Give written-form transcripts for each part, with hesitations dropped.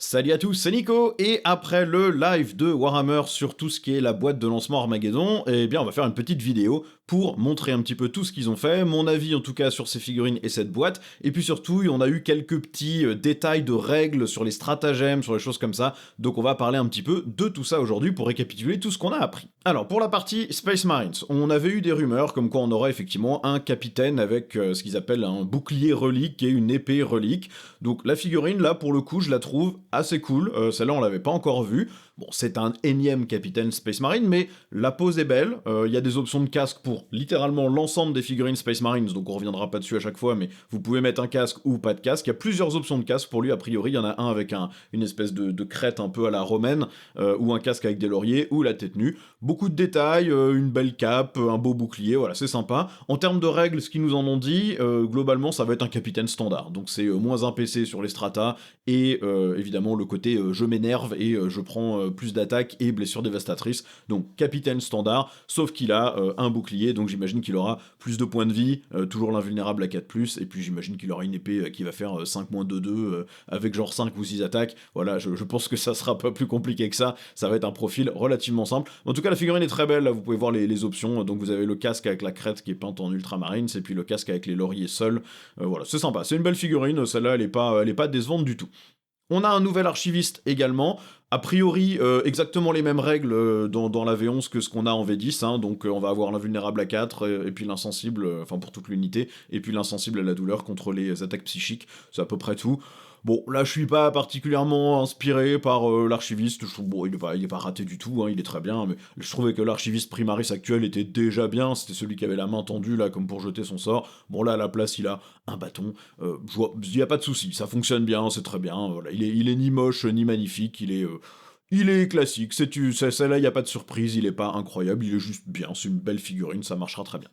Salut à tous, c'est Nico, et après le live de Warhammer sur tout ce qui est la boîte de lancement Armageddon, eh bien on va faire une petite vidéo pour montrer un petit peu tout ce qu'ils ont fait, mon avis en tout cas sur ces figurines et cette boîte, et puis surtout on a eu quelques petits détails de règles sur les stratagèmes, sur les choses comme ça, donc on va parler un petit peu de tout ça aujourd'hui pour récapituler tout ce qu'on a appris. Alors pour la partie Space Marines, on avait eu des rumeurs comme quoi on aurait effectivement un capitaine avec ce qu'ils appellent un bouclier relique et une épée relique, donc la figurine là pour le coup je la trouve assez cool, celle-là on l'avait pas encore vue. Bon, c'est un énième capitaine Space Marine, mais la pose est belle, il y a des options de casque pour littéralement l'ensemble des figurines Space Marines, donc on reviendra pas dessus à chaque fois, mais vous pouvez mettre un casque ou pas de casque, il y a plusieurs options de casque pour lui, a priori, il y en a un avec une espèce de crête un peu à la romaine, ou un casque avec des lauriers, ou la tête nue. Beaucoup de détails, une belle cape, un beau bouclier, voilà, c'est sympa. En termes de règles, ce qu'ils nous en ont dit, globalement ça va être un capitaine standard, donc c'est moins un PC sur les stratas, et évidemment le côté je m'énerve et je prends plus d'attaques et blessures dévastatrices, donc capitaine standard, sauf qu'il a un bouclier, donc j'imagine qu'il aura plus de points de vie, toujours l'invulnérable à 4+, et puis j'imagine qu'il aura une épée qui va faire 5-2, avec genre 5 ou 6 attaques, voilà, je pense que ça sera pas plus compliqué que ça va être un profil relativement simple. En tout cas la figurine est très belle, là vous pouvez voir les options, donc vous avez le casque avec la crête qui est peinte en ultramarine, et puis le casque avec les lauriers seuls, voilà, c'est sympa, c'est une belle figurine, celle-là elle est pas décevante du tout. On a un nouvel archiviste également, a priori exactement les mêmes règles dans la V11 que ce qu'on a en V10, hein, donc on va avoir l'invulnérable à 4, et puis l'insensible, enfin pour toute l'unité, et puis l'insensible à la douleur contre les attaques psychiques, c'est à peu près tout. Bon, là je suis pas particulièrement inspiré par l'archiviste, je trouve bon, il est pas raté du tout, hein, il est très bien, mais je trouvais que l'archiviste primaris actuel était déjà bien, c'était celui qui avait la main tendue là comme pour jeter son sort. Bon là à la place il a un bâton, il y a pas de souci, ça fonctionne bien, c'est très bien, voilà, il est ni moche ni magnifique, il est classique, celle-là, il n'y a pas de surprise, il est pas incroyable, il est juste bien, c'est une belle figurine, ça marchera très bien.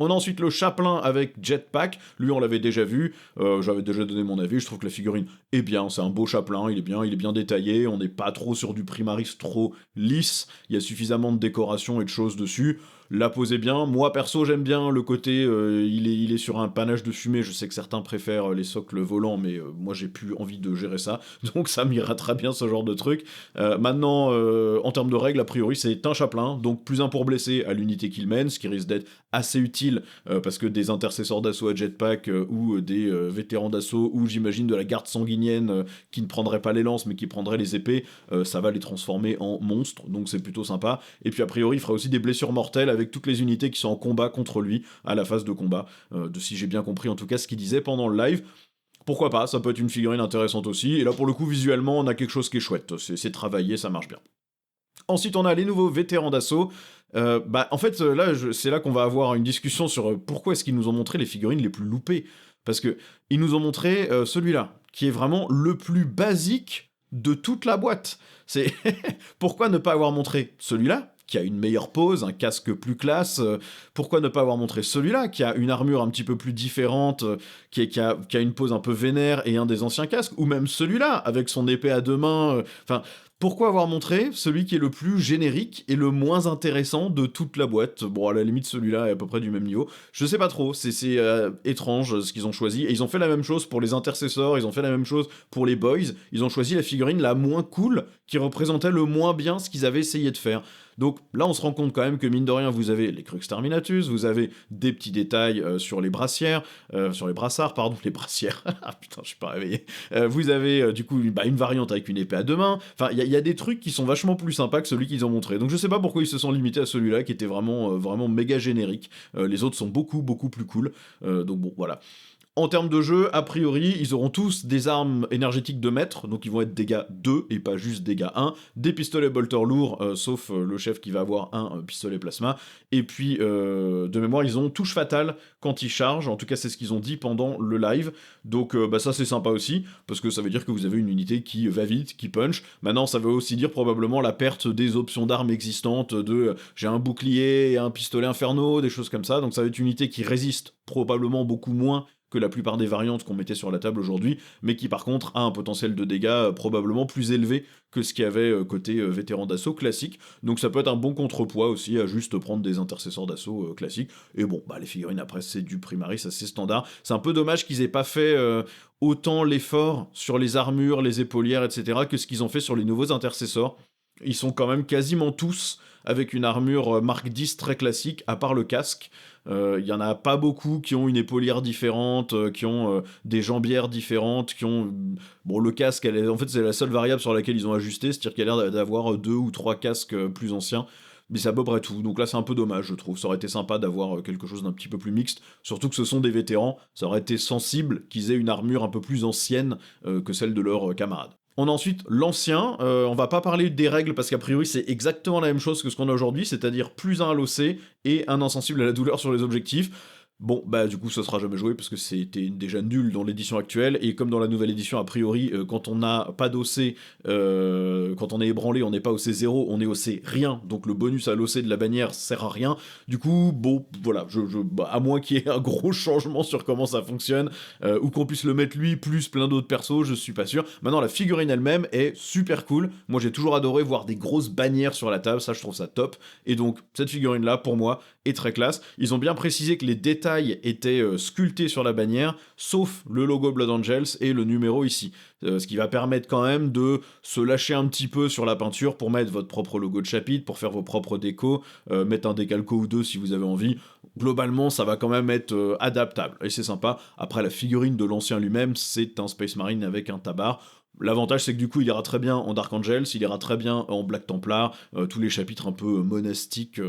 On a ensuite le Chaplain avec Jetpack, lui on l'avait déjà vu, j'avais déjà donné mon avis, je trouve que la figurine est bien, c'est un beau Chaplain, il est bien détaillé, on n'est pas trop sur du Primaris trop lisse, il y a suffisamment de décoration et de choses dessus, la pose est bien, moi perso j'aime bien le côté, il est sur un panache de fumée, je sais que certains préfèrent les socles volants, mais moi j'ai plus envie de gérer ça, donc ça m'ira très bien ce genre de truc. Maintenant, en termes de règles, a priori c'est un Chaplain, donc plus un pour blesser à l'unité qu'il mène, ce qui risque d'être assez utile parce que des intercesseurs d'assaut à jetpack ou des vétérans d'assaut ou j'imagine de la garde sanguinienne qui ne prendraient pas les lances mais qui prendraient les épées, ça va les transformer en monstres, donc c'est plutôt sympa. Et puis a priori il fera aussi des blessures mortelles avec toutes les unités qui sont en combat contre lui à la phase de combat, de si j'ai bien compris en tout cas ce qu'il disait pendant le live. Pourquoi pas, ça peut être une figurine intéressante aussi, et là pour le coup visuellement on a quelque chose qui est chouette, c'est travaillé, ça marche bien. Ensuite, on a les nouveaux vétérans d'assaut. En fait, là, c'est là qu'on va avoir une discussion sur pourquoi est-ce qu'ils nous ont montré les figurines les plus loupées. Parce que ils nous ont montré celui-là, qui est vraiment le plus basique de toute la boîte. C'est pourquoi ne pas avoir montré celui-là, qui a une meilleure pose, un casque plus classe. Pourquoi ne pas avoir montré celui-là, qui a une armure un petit peu plus différente, qui a une pose un peu vénère et un des anciens casques, ou même celui-là, avec son épée à 2 mains. Enfin, pourquoi avoir montré celui qui est le plus générique et le moins intéressant de toute la boîte? Bon, à la limite, celui-là est à peu près du même niveau. Je sais pas trop, c'est étrange ce qu'ils ont choisi. Et ils ont fait la même chose pour les intercesseurs, ils ont fait la même chose pour les boys. Ils ont choisi la figurine la moins cool, qui représentait le moins bien ce qu'ils avaient essayé de faire. Donc là, on se rend compte quand même que mine de rien, vous avez les Crux Terminatus, vous avez des petits détails sur les brassières, sur les brassards, pardon, les brassières. Ah putain, je suis pas réveillé. Vous avez du coup une variante avec une épée à 2 mains. Enfin, il y a des trucs qui sont vachement plus sympas que celui qu'ils ont montré. Donc je sais pas pourquoi ils se sont limités à celui-là qui était vraiment méga générique. Les autres sont beaucoup plus cool. Donc bon, voilà. En termes de jeu, a priori, ils auront tous des armes énergétiques de maître, donc ils vont être dégâts 2 et pas juste dégâts 1, des pistolets bolter lourds, sauf le chef qui va avoir un pistolet plasma, et puis de mémoire, ils ont touche fatale quand ils chargent, en tout cas c'est ce qu'ils ont dit pendant le live, donc ça c'est sympa aussi, parce que ça veut dire que vous avez une unité qui va vite, qui punch. Maintenant ça veut aussi dire probablement la perte des options d'armes existantes, j'ai un bouclier et un pistolet inferno, des choses comme ça, donc ça va être une unité qui résiste probablement beaucoup moins que la plupart des variantes qu'on mettait sur la table aujourd'hui, mais qui par contre a un potentiel de dégâts probablement plus élevé que ce qu'il y avait côté vétéran d'assaut classique. Donc ça peut être un bon contrepoids aussi à juste prendre des intercesseurs d'assaut classiques. Et bon, bah les figurines après c'est du Primaris assez standard. C'est un peu dommage qu'ils aient pas fait autant l'effort sur les armures, les épaulières, etc. que ce qu'ils ont fait sur les nouveaux intercesseurs. Ils sont quand même quasiment tous avec une armure Mark X très classique, à part le casque. Il y en a pas beaucoup qui ont une épaulière différente, qui ont des jambières différentes, qui ont... Bon, le casque, en fait, c'est la seule variable sur laquelle ils ont ajusté, c'est-à-dire qu'il y a l'air d'avoir 2 ou 3 casques plus anciens. Mais c'est à peu près tout, donc là c'est un peu dommage je trouve, ça aurait été sympa d'avoir quelque chose d'un petit peu plus mixte, surtout que ce sont des vétérans, ça aurait été sensible qu'ils aient une armure un peu plus ancienne que celle de leurs camarades. On a ensuite l'ancien, on va pas parler des règles parce qu'a priori c'est exactement la même chose que ce qu'on a aujourd'hui, c'est-à-dire plus un à l'OC et un insensible à la douleur sur les objectifs. Bon, bah du coup ça sera jamais joué parce que c'était déjà nul dans l'édition actuelle, et comme dans la nouvelle édition, a priori, quand on n'a pas d'OC, quand on est ébranlé, on n'est pas OC 0, on est OC rien, donc le bonus à l'OC de la bannière sert à rien. Du coup, bon, voilà, bah, à moins qu'il y ait un gros changement sur comment ça fonctionne, ou qu'on puisse le mettre lui, plus plein d'autres persos, je suis pas sûr. Maintenant, la figurine elle-même est super cool, moi j'ai toujours adoré voir des grosses bannières sur la table, ça je trouve ça top, et donc cette figurine-là, pour moi, est très classe. Ils ont bien précisé que les détails étaient sculptés sur la bannière, sauf le logo Blood Angels et le numéro ici. Ce qui va permettre quand même de se lâcher un petit peu sur la peinture pour mettre votre propre logo de chapitre, pour faire vos propres décos, mettre un décalco ou deux si vous avez envie. Globalement, ça va quand même être adaptable, et c'est sympa. Après, la figurine de l'ancien lui-même, c'est un Space Marine avec un tabard. L'avantage, c'est que du coup, il ira très bien en Dark Angels, il ira très bien en Black Templar, tous les chapitres un peu monastiques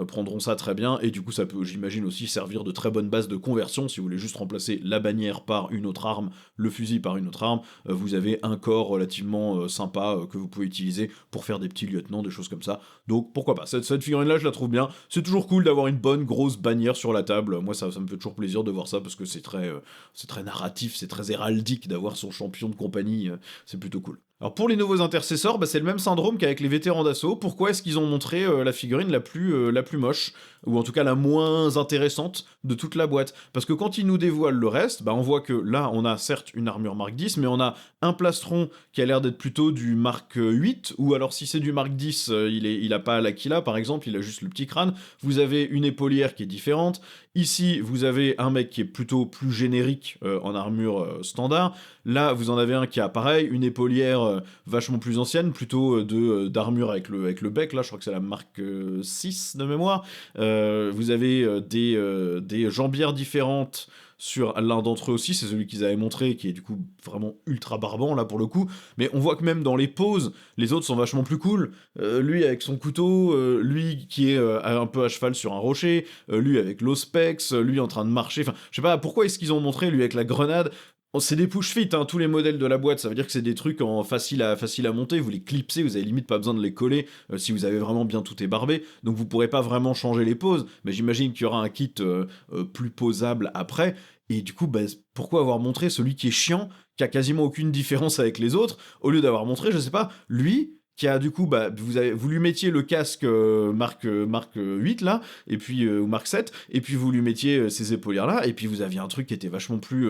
prendront ça très bien, et du coup, ça peut, j'imagine, aussi servir de très bonne base de conversion. Si vous voulez juste remplacer la bannière par une autre arme, le fusil par une autre arme, vous avez un corps relativement sympa que vous pouvez utiliser pour faire des petits lieutenants, des choses comme ça. Donc, pourquoi pas. Cette figurine-là, je la trouve bien. C'est toujours cool d'avoir une bonne grosse bannière sur la table. Moi, ça me fait toujours plaisir de voir ça, parce que c'est très narratif, c'est très héraldique d'avoir son champion de compagnie. C'est plutôt cool. Alors pour les nouveaux intercesseurs, bah c'est le même syndrome qu'avec les vétérans d'assaut. Pourquoi est-ce qu'ils ont montré la figurine la plus moche, ou en tout cas la moins intéressante de toute la boîte? Parce que quand ils nous dévoilent le reste, bah on voit que là on a certes une armure Mark X, mais on a un plastron qui a l'air d'être plutôt du Mark 8, ou alors si c'est du Mark 10, il a pas l'Aquila par exemple, il a juste le petit crâne. Vous avez une épaulière qui est différente. Ici, vous avez un mec qui est plutôt plus générique en armure standard. Là, vous en avez un qui a pareil, une épaulière vachement plus ancienne, plutôt d'armure avec le bec. Là, je crois que c'est la marque 6 de mémoire. Vous avez des jambières différentes sur l'un d'entre eux aussi, c'est celui qu'ils avaient montré, qui est du coup vraiment ultra barbant là pour le coup, mais on voit que même dans les poses, les autres sont vachement plus cool. Lui avec son couteau, lui qui est un peu à cheval sur un rocher, lui avec l'ospex, lui en train de marcher, enfin je sais pas pourquoi est-ce qu'ils ont montré lui avec la grenade. Oh, c'est des push fit, hein, tous les modèles de la boîte, ça veut dire que c'est des trucs en facile à monter, vous les clipsez, vous avez limite pas besoin de les coller si vous avez vraiment bien tout ébarbé, donc vous pourrez pas vraiment changer les poses, mais j'imagine qu'il y aura un kit plus posable après, et du coup, bah, pourquoi avoir montré celui qui est chiant, qui a quasiment aucune différence avec les autres, au lieu d'avoir montré, je sais pas, lui, qui a du coup, bah, vous lui mettiez le casque marque 8 là, et puis, ou marque 7, et puis vous lui mettiez ces épaulières là, et puis vous aviez un truc qui était vachement plus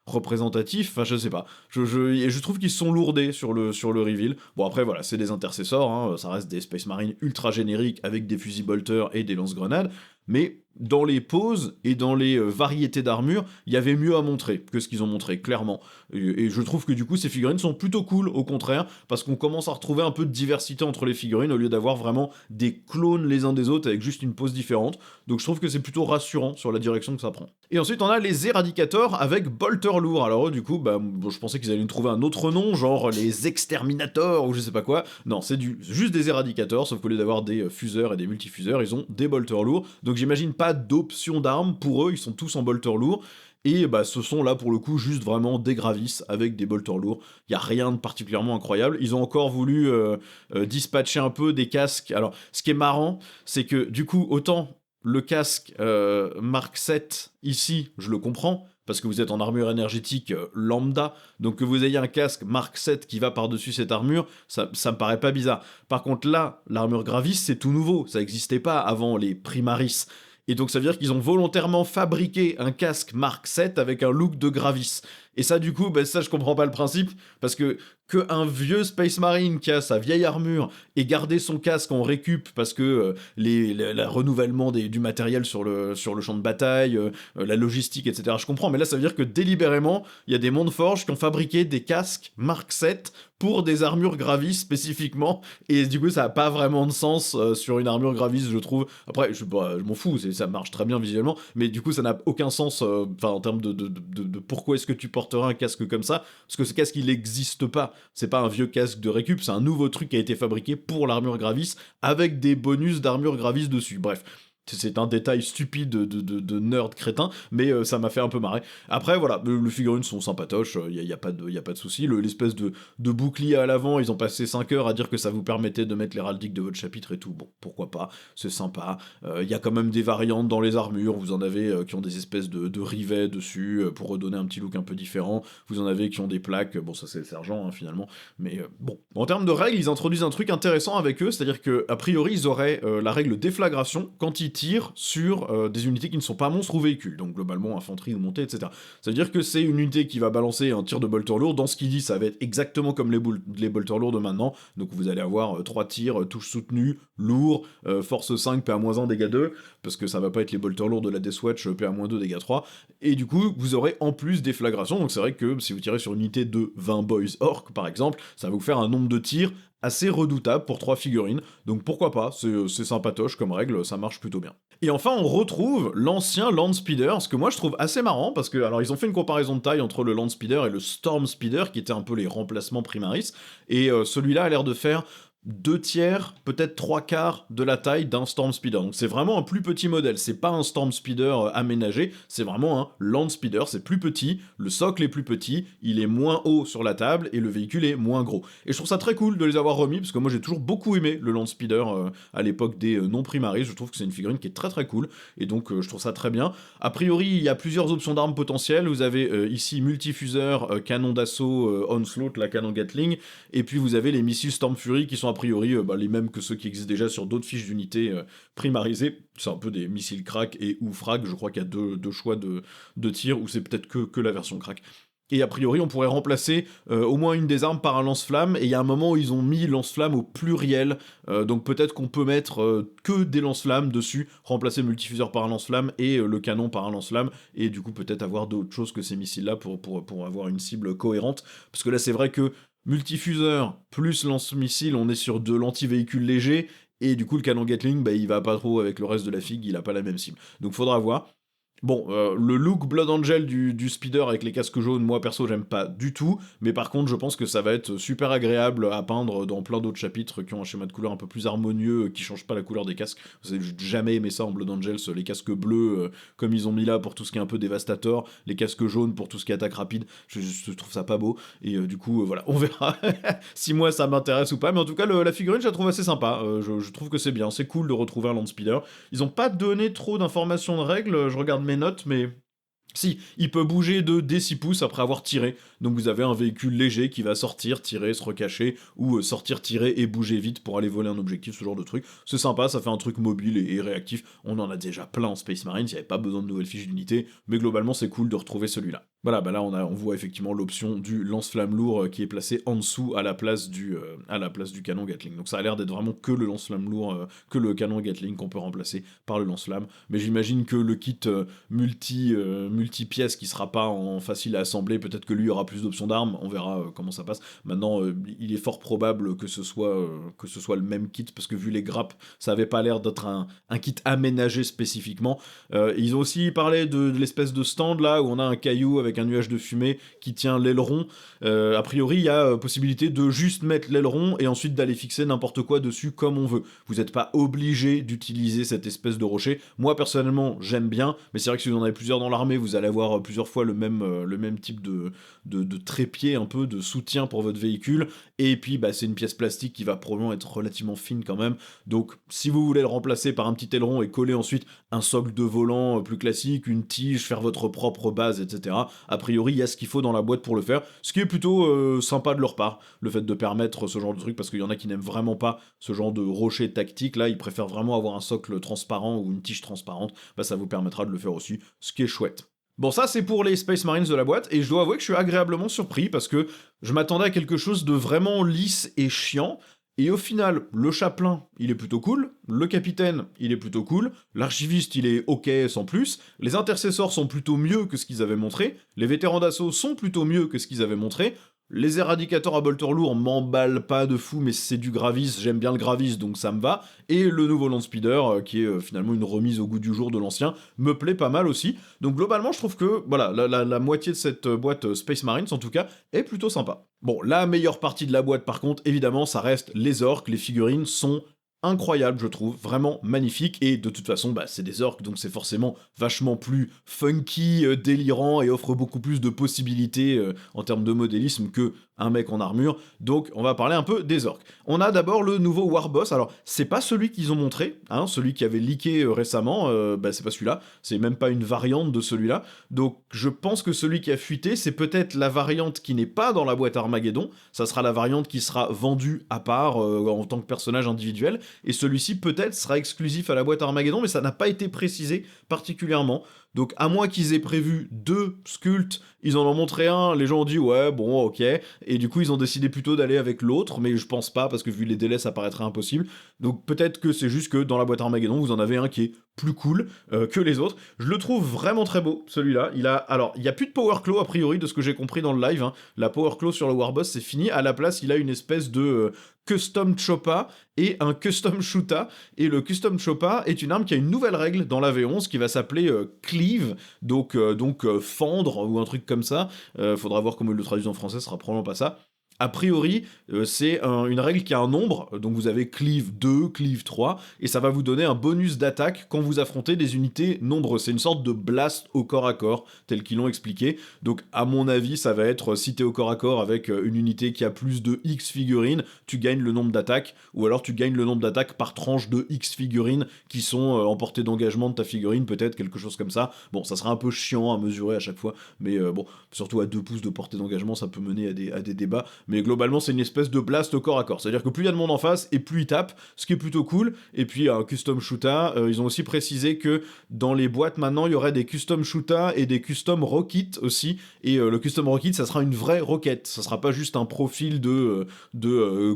représentatif, enfin je sais pas. Et je trouve qu'ils se sont lourdés sur le reveal. Bon après voilà, c'est des intercesseurs, hein, ça reste des Space Marines ultra génériques avec des fusils bolters et des lance-grenades, mais dans les poses et dans les variétés d'armure, il y avait mieux à montrer que ce qu'ils ont montré, clairement. Et je trouve que du coup, ces figurines sont plutôt cool, au contraire, parce qu'on commence à retrouver un peu de diversité entre les figurines, au lieu d'avoir vraiment des clones les uns des autres avec juste une pose différente. Donc je trouve que c'est plutôt rassurant sur la direction que ça prend. Et ensuite, on a les éradicateurs avec bolter lourd. Alors eux, du coup, bah, bon, je pensais qu'ils allaient nous trouver un autre nom, genre les exterminateurs ou je sais pas quoi. Non, c'est juste des éradicateurs, sauf qu'au lieu d'avoir des fuseurs et des multifuseurs, ils ont des bolters lourds. Donc j'imagine pas d'option d'armes pour eux, ils sont tous en bolter lourd. Et bah ce sont là pour le coup juste vraiment des gravis avec des bolters lourds. Il y a rien de particulièrement incroyable. Ils ont encore voulu dispatcher un peu des casques. Alors ce qui est marrant, c'est que du coup autant le casque Mark 7 ici, je le comprends, parce que vous êtes en armure énergétique lambda, donc que vous ayez un casque Mark 7 qui va par-dessus cette armure, ça me paraît pas bizarre. Par contre là, l'armure Gravis, c'est tout nouveau, ça n'existait pas avant les Primaris. Et donc ça veut dire qu'ils ont volontairement fabriqué un casque Mark 7 avec un look de Gravis. Et ça, du coup, ça, je comprends pas le principe, parce que un vieux Space Marine qui a sa vieille armure et garder son casque en récup parce que le renouvellement du matériel sur le champ de bataille, la logistique, etc. Je comprends, mais là, ça veut dire que délibérément, il y a des mondes forges qui ont fabriqué des casques Mark 7 pour des armures Gravis spécifiquement, et du coup, ça a pas vraiment de sens sur une armure Gravis, je trouve. Après, je m'en fous, ça marche très bien visuellement, mais du coup, ça n'a aucun sens, en termes de pourquoi est-ce que tu porterais un casque comme ça, parce que ce casque, il n'existe pas. C'est pas un vieux casque de récup, c'est un nouveau truc qui a été fabriqué pour l'armure Gravis, avec des bonus d'armure Gravis dessus. Bref. C'est un détail stupide de nerd crétin, mais ça m'a fait un peu marrer. Après, voilà, les figurines sont sympatoches, il n'y a pas de souci. L'espèce de bouclier à l'avant, ils ont passé 5 heures à dire que ça vous permettait de mettre l'héraldique de votre chapitre et tout. Bon, pourquoi pas, c'est sympa. Il y a quand même des variantes dans les armures, vous en avez qui ont des espèces de rivets dessus, pour redonner un petit look un peu différent. Vous en avez qui ont des plaques, bon, ça c'est sergent, hein, finalement. Mais bon, en termes de règles, ils introduisent un truc intéressant avec eux, c'est-à-dire que a priori, ils auraient la règle déflagration quand ils tirent sur des unités qui ne sont pas monstres ou véhicules, donc globalement infanterie ou montée, etc. Ça veut dire que c'est une unité qui va balancer un tir de bolter lourd. Dans ce qu'il dit, ça va être exactement comme les bolters lourds de maintenant, donc vous allez avoir 3 tirs, touche soutenue, lourd, force 5, PA-1, dégâts 2, parce que ça va pas être les bolters lourds de la Deathwatch, PA-2, dégâts 3, et du coup, vous aurez en plus déflagration, donc c'est vrai que si vous tirez sur une unité de 20 boys orc, par exemple, ça va vous faire un nombre de tirs assez redoutable pour 3 figurines, donc pourquoi pas, c'est sympatoche comme règle, ça marche plutôt bien. Et enfin, on retrouve l'ancien Land Speeder, ce que moi je trouve assez marrant, parce que, alors ils ont fait une comparaison de taille entre le Land Speeder et le Storm Speeder, qui étaient un peu les remplacements Primaris, et celui-là a l'air de faire 2 tiers, peut-être 3 quarts de la taille d'un Storm Speeder. Donc c'est vraiment un plus petit modèle, c'est pas un Storm Speeder aménagé, c'est vraiment un Land Speeder, c'est plus petit, le socle est plus petit, il est moins haut sur la table et le véhicule est moins gros. Et je trouve ça très cool de les avoir remis, parce que moi j'ai toujours beaucoup aimé le Land Speeder à l'époque des non-primaris, je trouve que c'est une figurine qui est très très cool, et donc je trouve ça très bien. A priori, il y a plusieurs options d'armes potentielles, vous avez ici multifuseur, canon d'assaut, Onslaught, la canon Gatling, et puis vous avez les missiles Storm Fury qui sont a priori les mêmes que ceux qui existent déjà sur d'autres fiches d'unités primarisées. C'est un peu des missiles crack et ou frag, je crois qu'il y a deux choix de tir, ou c'est peut-être que la version crack. Et a priori, on pourrait remplacer au moins une des armes par un lance-flamme, et il y a un moment où ils ont mis lance-flamme au pluriel, donc peut-être qu'on peut mettre que des lance-flammes dessus, remplacer le multifuseur par un lance-flamme et le canon par un lance-flamme, et du coup peut-être avoir d'autres choses que ces missiles-là pour avoir une cible cohérente, parce que là c'est vrai que multifuseur plus lance-missile, on est sur de l'anti-véhicule léger, et du coup le canon Gatling, il va pas trop avec le reste de la figue, il a pas la même cible. Donc faudra voir. Bon, le look Blood Angel du speeder avec les casques jaunes, moi perso j'aime pas du tout, mais par contre je pense que ça va être super agréable à peindre dans plein d'autres chapitres qui ont un schéma de couleur un peu plus harmonieux, qui change pas la couleur des casques. Vous avez jamais aimé ça en Blood Angels, les casques bleus comme ils ont mis là pour tout ce qui est un peu dévastateur, les casques jaunes pour tout ce qui est attaque rapide, je trouve ça pas beau, et du coup voilà, on verra si moi ça m'intéresse ou pas, mais en tout cas la figurine je la trouve assez sympa, je trouve que c'est bien, c'est cool de retrouver un Land Speeder. Ils ont pas donné trop d'informations de règles, je regarde mes notes, mais si, il peut bouger de D6 pouces après avoir tiré. Donc vous avez un véhicule léger qui va sortir, tirer, se recacher, ou sortir, tirer et bouger vite pour aller voler un objectif, ce genre de truc. C'est sympa, ça fait un truc mobile et réactif. On en a déjà plein en Space Marine, il n'y avait pas besoin de nouvelles fiches d'unité, mais globalement c'est cool de retrouver celui-là. Voilà, là on voit effectivement l'option du lance-flamme lourd qui est placé en dessous à la place du canon Gatling. Donc ça a l'air d'être vraiment que le lance-flamme lourd, que le canon Gatling qu'on peut remplacer par le lance-flamme. Mais j'imagine que le kit multi-pièces qui sera pas facile à assembler, peut-être que lui aura plus d'options d'armes, on verra comment ça passe. Maintenant, il est fort probable que ce soit le même kit, parce que vu les grappes, ça avait pas l'air d'être un kit aménagé spécifiquement. Ils ont aussi parlé de l'espèce de stand là, où on a un caillou avec un nuage de fumée qui tient l'aileron. A priori, il y a possibilité de juste mettre l'aileron et ensuite d'aller fixer n'importe quoi dessus comme on veut. Vous n'êtes pas obligé d'utiliser cette espèce de rocher. Moi, personnellement, j'aime bien, mais c'est vrai que si vous en avez plusieurs dans l'armée, vous allez avoir plusieurs fois le même type de trépied, un peu de soutien pour votre véhicule, et puis c'est une pièce plastique qui va probablement être relativement fine quand même, donc si vous voulez le remplacer par un petit aileron et coller ensuite un socle de volant plus classique, une tige, faire votre propre base, etc., A priori, il y a ce qu'il faut dans la boîte pour le faire, ce qui est plutôt sympa de leur part, le fait de permettre ce genre de truc, parce qu'il y en a qui n'aiment vraiment pas ce genre de rocher tactique, là, ils préfèrent vraiment avoir un socle transparent ou une tige transparente, bah ça vous permettra de le faire aussi, ce qui est chouette. Bon, ça c'est pour les Space Marines de la boîte, et je dois avouer que je suis agréablement surpris, parce que je m'attendais à quelque chose de vraiment lisse et chiant, et au final, le chapelain, il est plutôt cool, le capitaine, il est plutôt cool, l'archiviste, il est ok sans plus, les intercesseurs sont plutôt mieux que ce qu'ils avaient montré, les vétérans d'assaut sont plutôt mieux que ce qu'ils avaient montré, les éradicateurs à bolter lourd m'emballent pas de fou, mais c'est du Gravis, j'aime bien le Gravis, donc ça me va. Et le nouveau Landspeeder, qui est finalement une remise au goût du jour de l'ancien, me plaît pas mal aussi. Donc globalement, je trouve que voilà, la moitié de cette boîte Space Marines, en tout cas, est plutôt sympa. Bon, la meilleure partie de la boîte, par contre, évidemment, ça reste les orques. Les figurines sont incroyable, je trouve, vraiment magnifique, et de toute façon, bah, c'est des orques, donc c'est forcément vachement plus funky, délirant, et offre beaucoup plus de possibilités en termes de modélisme que un mec en armure, donc on va parler un peu des orques. On a d'abord le nouveau Warboss, alors c'est pas celui qu'ils ont montré, hein, celui qui avait leaké récemment, bah, c'est pas celui-là, c'est même pas une variante de celui-là, donc je pense que celui qui a fuité, c'est peut-être la variante qui n'est pas dans la boîte Armageddon, ça sera la variante qui sera vendue à part en tant que personnage individuel, et celui-ci peut-être sera exclusif à la boîte Armageddon, mais ça n'a pas été précisé particulièrement. Donc à moins qu'ils aient prévu 2 sculpts, ils en ont montré un, les gens ont dit ouais bon ok, et du coup ils ont décidé plutôt d'aller avec l'autre, mais je pense pas parce que vu les délais ça paraîtrait impossible. Donc peut-être que c'est juste que dans la boîte Armageddon vous en avez un qui est plus cool que les autres. Je le trouve vraiment très beau celui-là. Alors il y a plus de Power Claw a priori de ce que j'ai compris dans le live. Hein. La Power Claw sur le Warboss c'est fini. À la place il a une espèce de custom Choppa et un custom Shoota. Et le custom Choppa est une arme qui a une nouvelle règle dans la V11 qui va s'appeler cleave, donc fendre ou un truc comme ça. Faudra voir comment ils le traduisent en français, ce sera probablement pas ça. A priori, c'est une règle qui a un nombre, donc vous avez cleave 2, cleave 3, et ça va vous donner un bonus d'attaque quand vous affrontez des unités nombreuses. C'est une sorte de blast au corps à corps, tel qu'ils l'ont expliqué. Donc à mon avis, ça va être, si t'es au corps à corps avec une unité qui a plus de X figurines, tu gagnes le nombre d'attaques, ou alors tu gagnes le nombre d'attaques par tranche de X figurines qui sont en portée d'engagement de ta figurine, peut-être, quelque chose comme ça. Bon, ça sera un peu chiant à mesurer à chaque fois, mais bon, surtout à 2 pouces de portée d'engagement, ça peut mener à des débats. Mais globalement, c'est une espèce de blast au corps à corps. C'est-à-dire que plus il y a de monde en face, et plus il tape, ce qui est plutôt cool. Et puis, un custom shoota, ils ont aussi précisé que dans les boîtes, maintenant, il y aurait des custom shoota et des custom rockets aussi. Et le custom rocket, ça sera une vraie roquette. Ça sera pas juste un profil de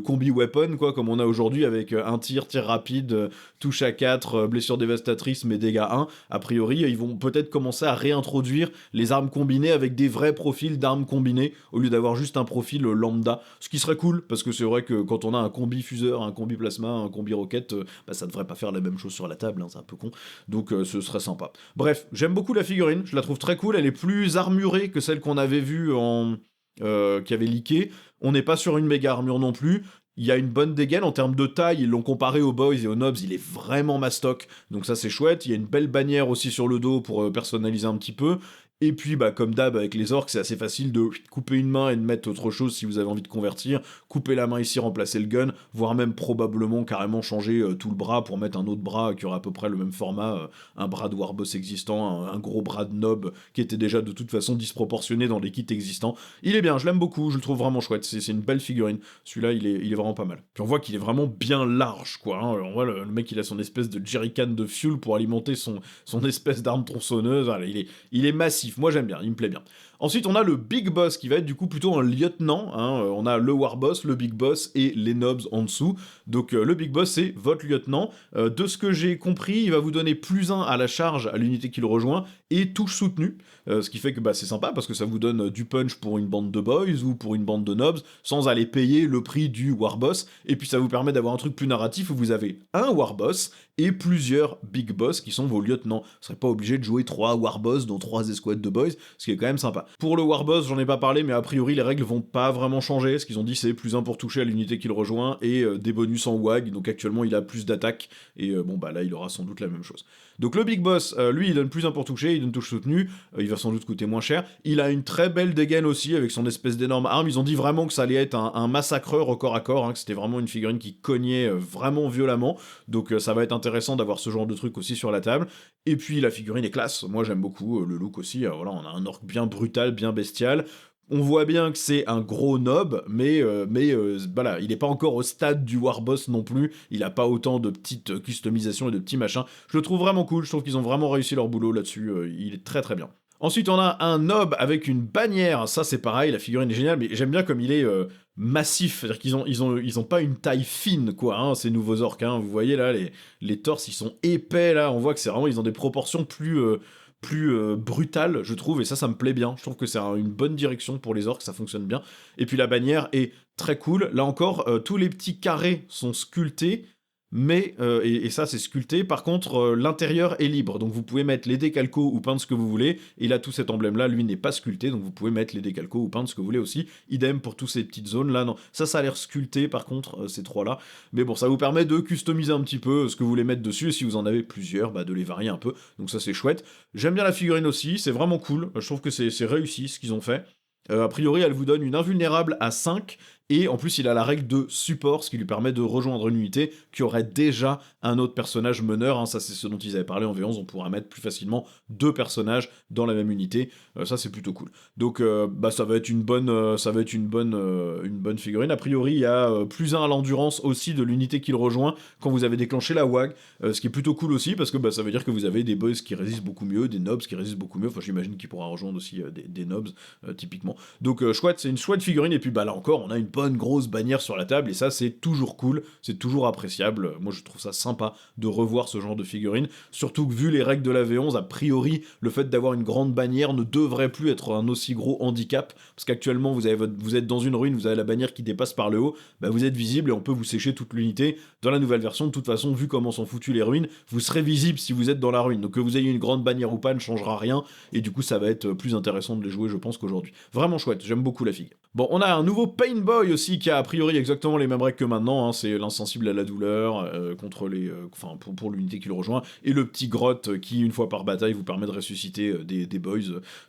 combi weapon, quoi, comme on a aujourd'hui avec un tir rapide, touche à 4, blessure dévastatrice, mais dégâts 1. A priori, ils vont peut-être commencer à réintroduire les armes combinées avec des vrais profils d'armes combinées, au lieu d'avoir juste un profil lambda. Ce qui serait cool, parce que c'est vrai que quand on a un combi fuseur, un combi plasma, un combi roquette, bah ça devrait pas faire la même chose sur la table, hein, c'est un peu con. Donc ce serait sympa. Bref, j'aime beaucoup la figurine, je la trouve très cool, elle est plus armurée que celle qu'on avait vue qui avait leaké. On n'est pas sur une méga armure non plus. Il y a une bonne dégaine en termes de taille, ils l'ont comparé aux Boys et aux Nobs, il est vraiment mastoc, donc ça c'est chouette. Il y a une belle bannière aussi sur le dos pour personnaliser un petit peu. Et puis, bah, comme d'hab avec les orques, c'est assez facile de couper une main et de mettre autre chose si vous avez envie de convertir. Couper la main ici, remplacer le gun, voire même probablement carrément changer tout le bras pour mettre un autre bras qui aura à peu près le même format, un bras de Warboss existant, un gros bras de Nob qui était déjà de toute façon disproportionné dans les kits existants. Il est bien, je l'aime beaucoup, je le trouve vraiment chouette, c'est une belle figurine. Celui-là, il est vraiment pas mal. Puis on voit qu'il est vraiment bien large, quoi. Hein. On voit le mec, il a son espèce de jerrycan de fuel pour alimenter son espèce d'arme tronçonneuse. Voilà, il est massif. Moi j'aime bien, il me plaît bien. Ensuite on a le Big Boss qui va être du coup plutôt un lieutenant, hein. On a le Warboss, le Big Boss et les Nobs en dessous. Donc le Big Boss c'est votre lieutenant. De ce que j'ai compris, il va vous donner +1 à la charge à l'unité qui le rejoint et touche soutenue. Ce qui fait que bah, c'est sympa parce que ça vous donne du punch pour une bande de boys ou pour une bande de nobs sans aller payer le prix du warboss. Et puis ça vous permet d'avoir un truc plus narratif où vous avez un warboss et plusieurs big boss qui sont vos lieutenants. Vous serez pas obligé de jouer 3 warboss dans 3 escouades de boys, ce qui est quand même sympa. Pour le warboss, j'en ai pas parlé, mais a priori les règles vont pas vraiment changer. Ce qu'ils ont dit c'est +1 pour toucher à l'unité qui le rejoint et des bonus en WAG. Donc actuellement il a plus d'attaque et bon bah là il aura sans doute la même chose. Donc le Big Boss, lui, il donne plus 1 pour toucher, il donne touche soutenue, il va sans doute coûter moins cher. Il a une très belle dégaine aussi, avec son espèce d'énorme arme. Ils ont dit vraiment que ça allait être un massacreur au corps à corps, hein, que c'était vraiment une figurine qui cognait vraiment violemment. Donc ça va être intéressant d'avoir ce genre de truc aussi sur la table. Et puis la figurine est classe, moi j'aime beaucoup le look aussi. Voilà, on a un orc bien brutal, bien bestial. On voit bien que c'est un gros nob, mais voilà, il n'est pas encore au stade du Warboss non plus, il a pas autant de petites customisations et de petits machins. Je le trouve vraiment cool, je trouve qu'ils ont vraiment réussi leur boulot là-dessus, il est très très bien. Ensuite, on a un nob avec une bannière, ça c'est pareil, la figurine est géniale, mais j'aime bien comme il est massif, c'est-à-dire qu'ils ont pas une taille fine, quoi, hein, ces nouveaux orques, hein. Vous voyez là, les torses, ils sont épais, là, on voit que c'est vraiment, ils ont des proportions plus brutales, je trouve, et ça me plaît bien. Je trouve que c'est une bonne direction pour les orques, ça fonctionne bien. Et puis la bannière est très cool. Là encore, tous les petits carrés sont sculptés, mais, et ça c'est sculpté, par contre l'intérieur est libre, donc vous pouvez mettre les décalcos ou peindre ce que vous voulez, et là tout cet emblème là, lui n'est pas sculpté, donc vous pouvez mettre les décalcos ou peindre ce que vous voulez aussi, idem pour toutes ces petites zones là, non, ça a l'air sculpté par contre, ces trois là, mais bon, ça vous permet de customiser un petit peu ce que vous voulez mettre dessus, et si vous en avez plusieurs, bah de les varier un peu, donc ça c'est chouette. J'aime bien la figurine aussi, c'est vraiment cool, je trouve que c'est réussi ce qu'ils ont fait. A priori, elle vous donne une invulnérable à 5, et en plus, il a la règle de support, ce qui lui permet de rejoindre une unité qui aurait déjà un autre personnage meneur, hein. Ça c'est ce dont ils avaient parlé en V11, on pourra mettre plus facilement 2 personnages dans la même unité, ça c'est plutôt cool. Donc bah, ça va être une bonne figurine. A priori, il y a +1 à l'endurance aussi de l'unité qu'il rejoint quand vous avez déclenché la WAG, ce qui est plutôt cool aussi, parce que bah, ça veut dire que vous avez des boys qui résistent beaucoup mieux, des nobs qui résistent beaucoup mieux, enfin j'imagine qu'il pourra rejoindre aussi des nobs, typiquement. Donc chouette, c'est une chouette figurine, et puis bah là encore, on a une bonne grosse bannière sur la table, et ça c'est toujours cool, c'est toujours appréciable. Moi je trouve ça sympa de revoir ce genre de figurine, surtout que vu les règles de la V11, a priori, le fait d'avoir une grande bannière ne devrait plus être un aussi gros handicap, parce qu'actuellement vous êtes dans une ruine, vous avez la bannière qui dépasse par le haut, bah vous êtes visible et on peut vous sécher toute l'unité. Dans la nouvelle version, de toute façon, vu comment sont foutues les ruines, vous serez visible si vous êtes dans la ruine, donc que vous ayez une grande bannière ou pas ne changera rien, et du coup ça va être plus intéressant de les jouer je pense qu'aujourd'hui. Vraiment chouette, j'aime beaucoup la figue. Bon, on a un nouveau Pain Boy aussi qui a a priori exactement les mêmes règles que maintenant, hein. C'est l'insensible à la douleur, contre les, enfin pour l'unité qui le rejoint, et le petit grotte qui une fois par bataille vous permet de ressusciter des boys,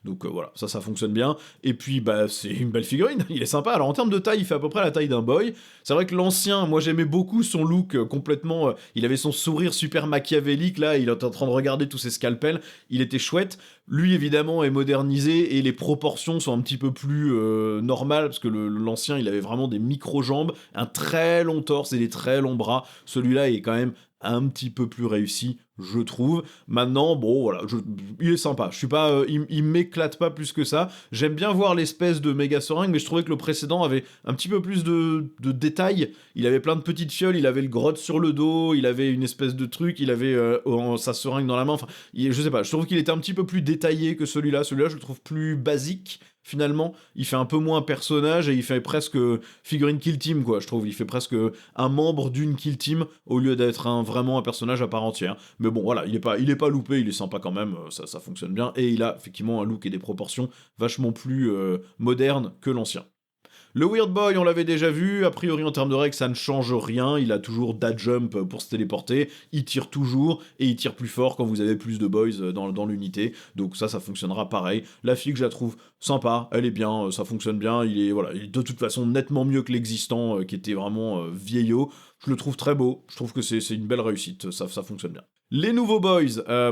donc voilà, ça fonctionne bien. Et puis bah c'est une belle figurine, il est sympa. Alors en termes de taille, il fait à peu près la taille d'un boy. C'est vrai que l'ancien, moi j'aimais beaucoup son look complètement, il avait son sourire super machiavélique là, il est en train de regarder tous ses scalpels, il était chouette. Lui évidemment est modernisé et les proportions sont un petit peu plus normales, parce que l'ancien il avait vraiment des micro-jambes, un très long torse et des très longs bras. Celui-là est quand même un petit peu plus réussi, je trouve. Maintenant, bon, voilà, il est sympa. Je suis pas, il m'éclate pas plus que ça. J'aime bien voir l'espèce de méga seringue, mais je trouvais que le précédent avait un petit peu plus de détails. Il avait plein de petites fioles, il avait le grotte sur le dos, il avait une espèce de truc, il avait sa seringue dans la main. Enfin, je sais pas, je trouve qu'il était un petit peu plus détaillé que celui-là. Celui-là, je le trouve plus basique. Finalement, il fait un peu moins personnage et il fait presque figurine kill team, quoi, je trouve. Il fait presque un membre d'une kill team au lieu d'être vraiment un personnage à part entière. Mais bon, voilà, il est pas loupé, il est sympa quand même, ça fonctionne bien. Et il a effectivement un look et des proportions vachement plus modernes que l'ancien. Le Weird Boy, on l'avait déjà vu, a priori en termes de règles, ça ne change rien, il a toujours dash jump pour se téléporter, il tire toujours, et il tire plus fort quand vous avez plus de boys dans l'unité, donc ça fonctionnera pareil. La figue, je la trouve sympa, elle est bien, ça fonctionne bien, il est de toute façon nettement mieux que l'existant, qui était vraiment vieillot. Je le trouve très beau, je trouve que c'est une belle réussite, ça fonctionne bien. Les nouveaux boys,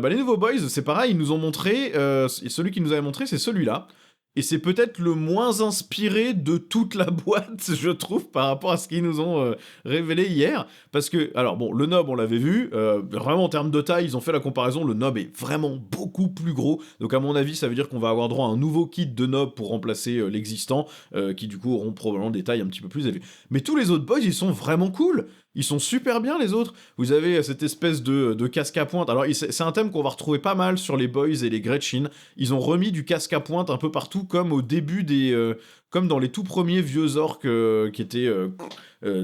les nouveaux boys, c'est pareil, ils nous ont montré, celui qui nous avait montré, c'est celui-là. Et c'est peut-être le moins inspiré de toute la boîte, je trouve, par rapport à ce qu'ils nous ont révélé hier. Parce que, alors bon, le nob, on l'avait vu, vraiment en termes de taille, ils ont fait la comparaison, le nob est vraiment beaucoup plus gros. Donc à mon avis, ça veut dire qu'on va avoir droit à un nouveau kit de nob pour remplacer l'existant, qui du coup auront probablement des tailles un petit peu plus élevées. Mais tous les autres boys, ils sont vraiment cool. Ils sont super bien les autres. Vous avez cette espèce de casque à pointe. Alors c'est un thème qu'on va retrouver pas mal sur les boys et les Gretchen. Ils ont remis du casque à pointe un peu partout, comme au début comme dans les tout premiers vieux orques qui étaient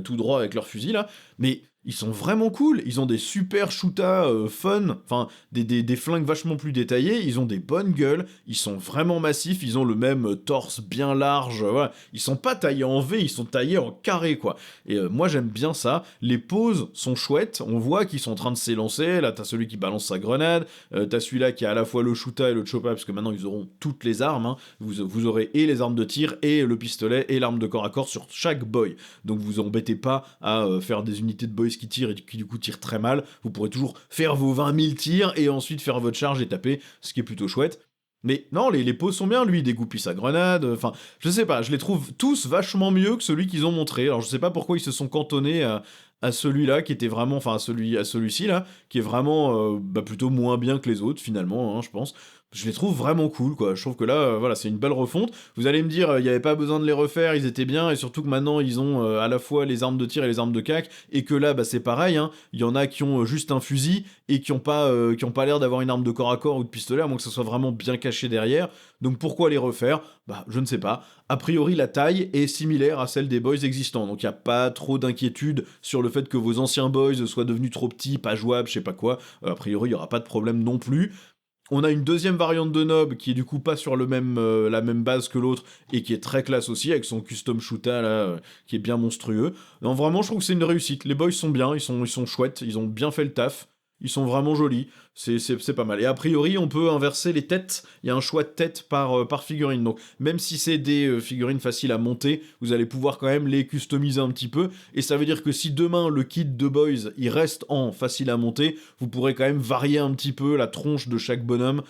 tout droit avec leur fusil là, mais ils sont vraiment cool, ils ont des super shootas fun, enfin des flingues vachement plus détaillées, ils ont des bonnes gueules, ils sont vraiment massifs, ils ont le même torse bien large, voilà. Ils sont pas taillés en V, ils sont taillés en carré quoi. Et moi j'aime bien ça, les poses sont chouettes, on voit qu'ils sont en train de s'élancer, là t'as celui qui balance sa grenade, t'as celui-là qui a à la fois le shoota et le chopa, parce que maintenant ils auront toutes les armes, hein. Vous aurez et les armes de tir, et le pistolet, et l'arme de corps à corps sur chaque boy, donc vous embêtez pas à faire des unités de boys qui tirent et qui du coup tirent très mal, vous pourrez toujours faire vos 20 000 tirs et ensuite faire votre charge et taper, ce qui est plutôt chouette. Mais non, les poses sont bien, lui il dégoupille sa grenade, enfin, je sais pas, je les trouve tous vachement mieux que celui qu'ils ont montré, alors je sais pas pourquoi ils se sont cantonnés à celui-là qui était vraiment, enfin à celui-ci là, qui est vraiment plutôt moins bien que les autres finalement, hein, je pense. Je les trouve vraiment cool, quoi. Je trouve que là, voilà, c'est une belle refonte. Vous allez me dire, il n'y avait pas besoin de les refaire, ils étaient bien, et surtout que maintenant, ils ont à la fois les armes de tir et les armes de cac, et que là, bah, c'est pareil, hein. Il y en a qui ont juste un fusil, et qui ont pas l'air d'avoir une arme de corps à corps ou de pistolet, à moins que ça soit vraiment bien caché derrière. Donc pourquoi les refaire? Bah, je ne sais pas. A priori, la taille est similaire à celle des boys existants, donc il n'y a pas trop d'inquiétude sur le fait que vos anciens boys soient devenus trop petits, pas jouables, je sais pas quoi. A priori, il n'y aura pas de problème non plus. On a une deuxième variante de Nob qui est du coup pas sur la même base que l'autre et qui est très classe aussi avec son custom shoota là qui est bien monstrueux. Non vraiment je trouve que c'est une réussite. Les boys sont bien, ils sont chouettes, ils ont bien fait le taf. Ils sont vraiment jolis, c'est pas mal. Et a priori, on peut inverser les têtes, il y a un choix de tête par figurine. Donc, même si c'est des figurines faciles à monter, vous allez pouvoir quand même les customiser un petit peu. Et ça veut dire que si demain, le kit de Boys, il reste en facile à monter, vous pourrez quand même varier un petit peu la tronche de chaque bonhomme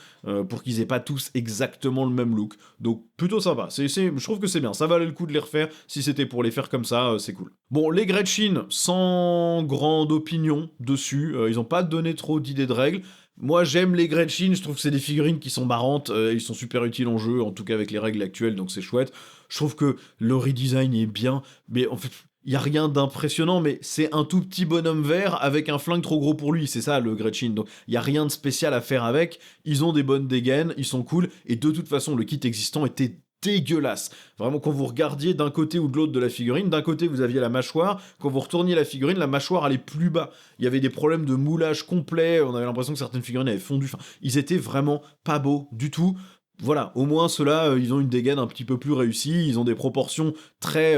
pour qu'ils aient pas tous exactement le même look. Donc, plutôt sympa. Je trouve que c'est bien. Ça valait le coup de les refaire. Si c'était pour les faire comme ça, c'est cool. Bon, les Gretchen, sans grande opinion dessus. Ils ont pas donné trop d'idées de règles. Moi, j'aime les Gretchen, je trouve que c'est des figurines qui sont marrantes, ils sont super utiles en jeu, en tout cas avec les règles actuelles, donc c'est chouette. Je trouve que le redesign est bien, mais en fait, il y a rien d'impressionnant, mais c'est un tout petit bonhomme vert avec un flingue trop gros pour lui, c'est ça le Gretchen. Donc il y a rien de spécial à faire avec, ils ont des bonnes dégaines, ils sont cool, et de toute façon, le kit existant était dégueulasse. Vraiment, quand vous regardiez d'un côté ou de l'autre de la figurine, d'un côté vous aviez la mâchoire, quand vous retourniez la figurine, la mâchoire allait plus bas. Il y avait des problèmes de moulage complet, on avait l'impression que certaines figurines avaient fondu, enfin, ils étaient vraiment pas beaux du tout. Voilà, au moins ceux-là, ils ont une dégaine un petit peu plus réussie, ils ont des proportions très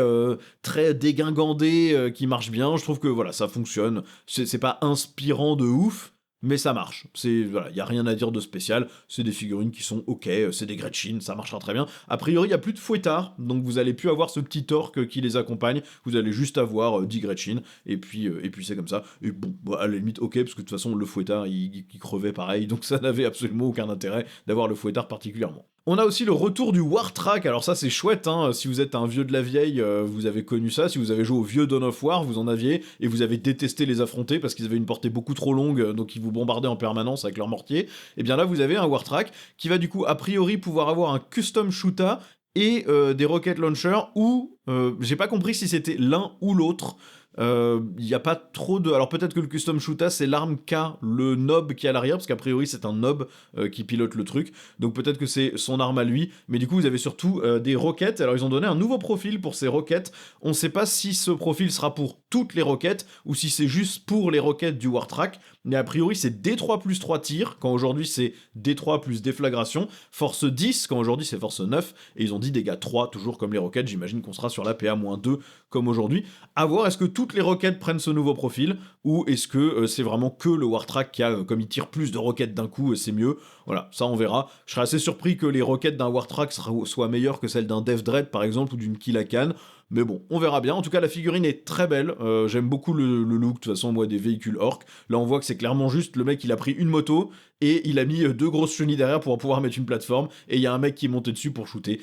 dégingandées qui marchent bien, je trouve que voilà, ça fonctionne. C'est pas inspirant de ouf, mais ça marche. Voilà, il y a rien à dire de spécial. C'est des figurines qui sont ok, c'est des Gretchen, ça marchera très bien. A priori, il y a plus de fouettards, donc vous allez plus avoir ce petit orc qui les accompagne. Vous allez juste avoir 10 Gretchen, et puis c'est comme ça. Et bon, à la limite, ok, parce que de toute façon, le fouettard, il crevait pareil, donc ça n'avait absolument aucun intérêt d'avoir le fouettard particulièrement. On a aussi le retour du War Track, alors ça c'est chouette, hein. Si vous êtes un vieux de la vieille, vous avez connu ça, si vous avez joué au vieux Dawn of War, vous en aviez, et vous avez détesté les affronter parce qu'ils avaient une portée beaucoup trop longue, donc ils vous bombardaient en permanence avec leur mortier, et bien là vous avez un War Track qui va du coup a priori pouvoir avoir un custom shoota et des rocket launchers, ou j'ai pas compris si c'était l'un ou l'autre. Il n'y a pas trop de... Alors peut-être que le custom shoota c'est l'arme qu'a le nob qui est à l'arrière, parce qu'a priori c'est un nob qui pilote le truc, donc peut-être que c'est son arme à lui, mais du coup vous avez surtout des roquettes. Alors ils ont donné un nouveau profil pour ces roquettes, on sait pas si ce profil sera pour toutes les roquettes, ou si c'est juste pour les roquettes du War Track, mais a priori c'est D3 plus 3 tirs, quand aujourd'hui c'est D3 plus déflagration, force 10, quand aujourd'hui c'est force 9, et ils ont dit dégâts 3, toujours comme les roquettes, j'imagine qu'on sera sur la PA-2 comme aujourd'hui. À voir, est-ce que toutes les roquettes prennent ce nouveau profil, ou est-ce que c'est vraiment que le War Track qui a, comme il tire plus de roquettes d'un coup, c'est mieux. Voilà, ça on verra. Je serais assez surpris que les roquettes d'un War Track soient meilleures que celles d'un Death Dread par exemple, ou d'une Kill a Can. Mais bon, on verra bien. En tout cas, la figurine est très belle. J'aime beaucoup le look, de toute façon, moi, des véhicules orques. Là, on voit que c'est clairement juste le mec, il a pris une moto et il a mis deux grosses chenilles derrière pour pouvoir mettre une plateforme. Et il y a un mec qui est monté dessus pour shooter.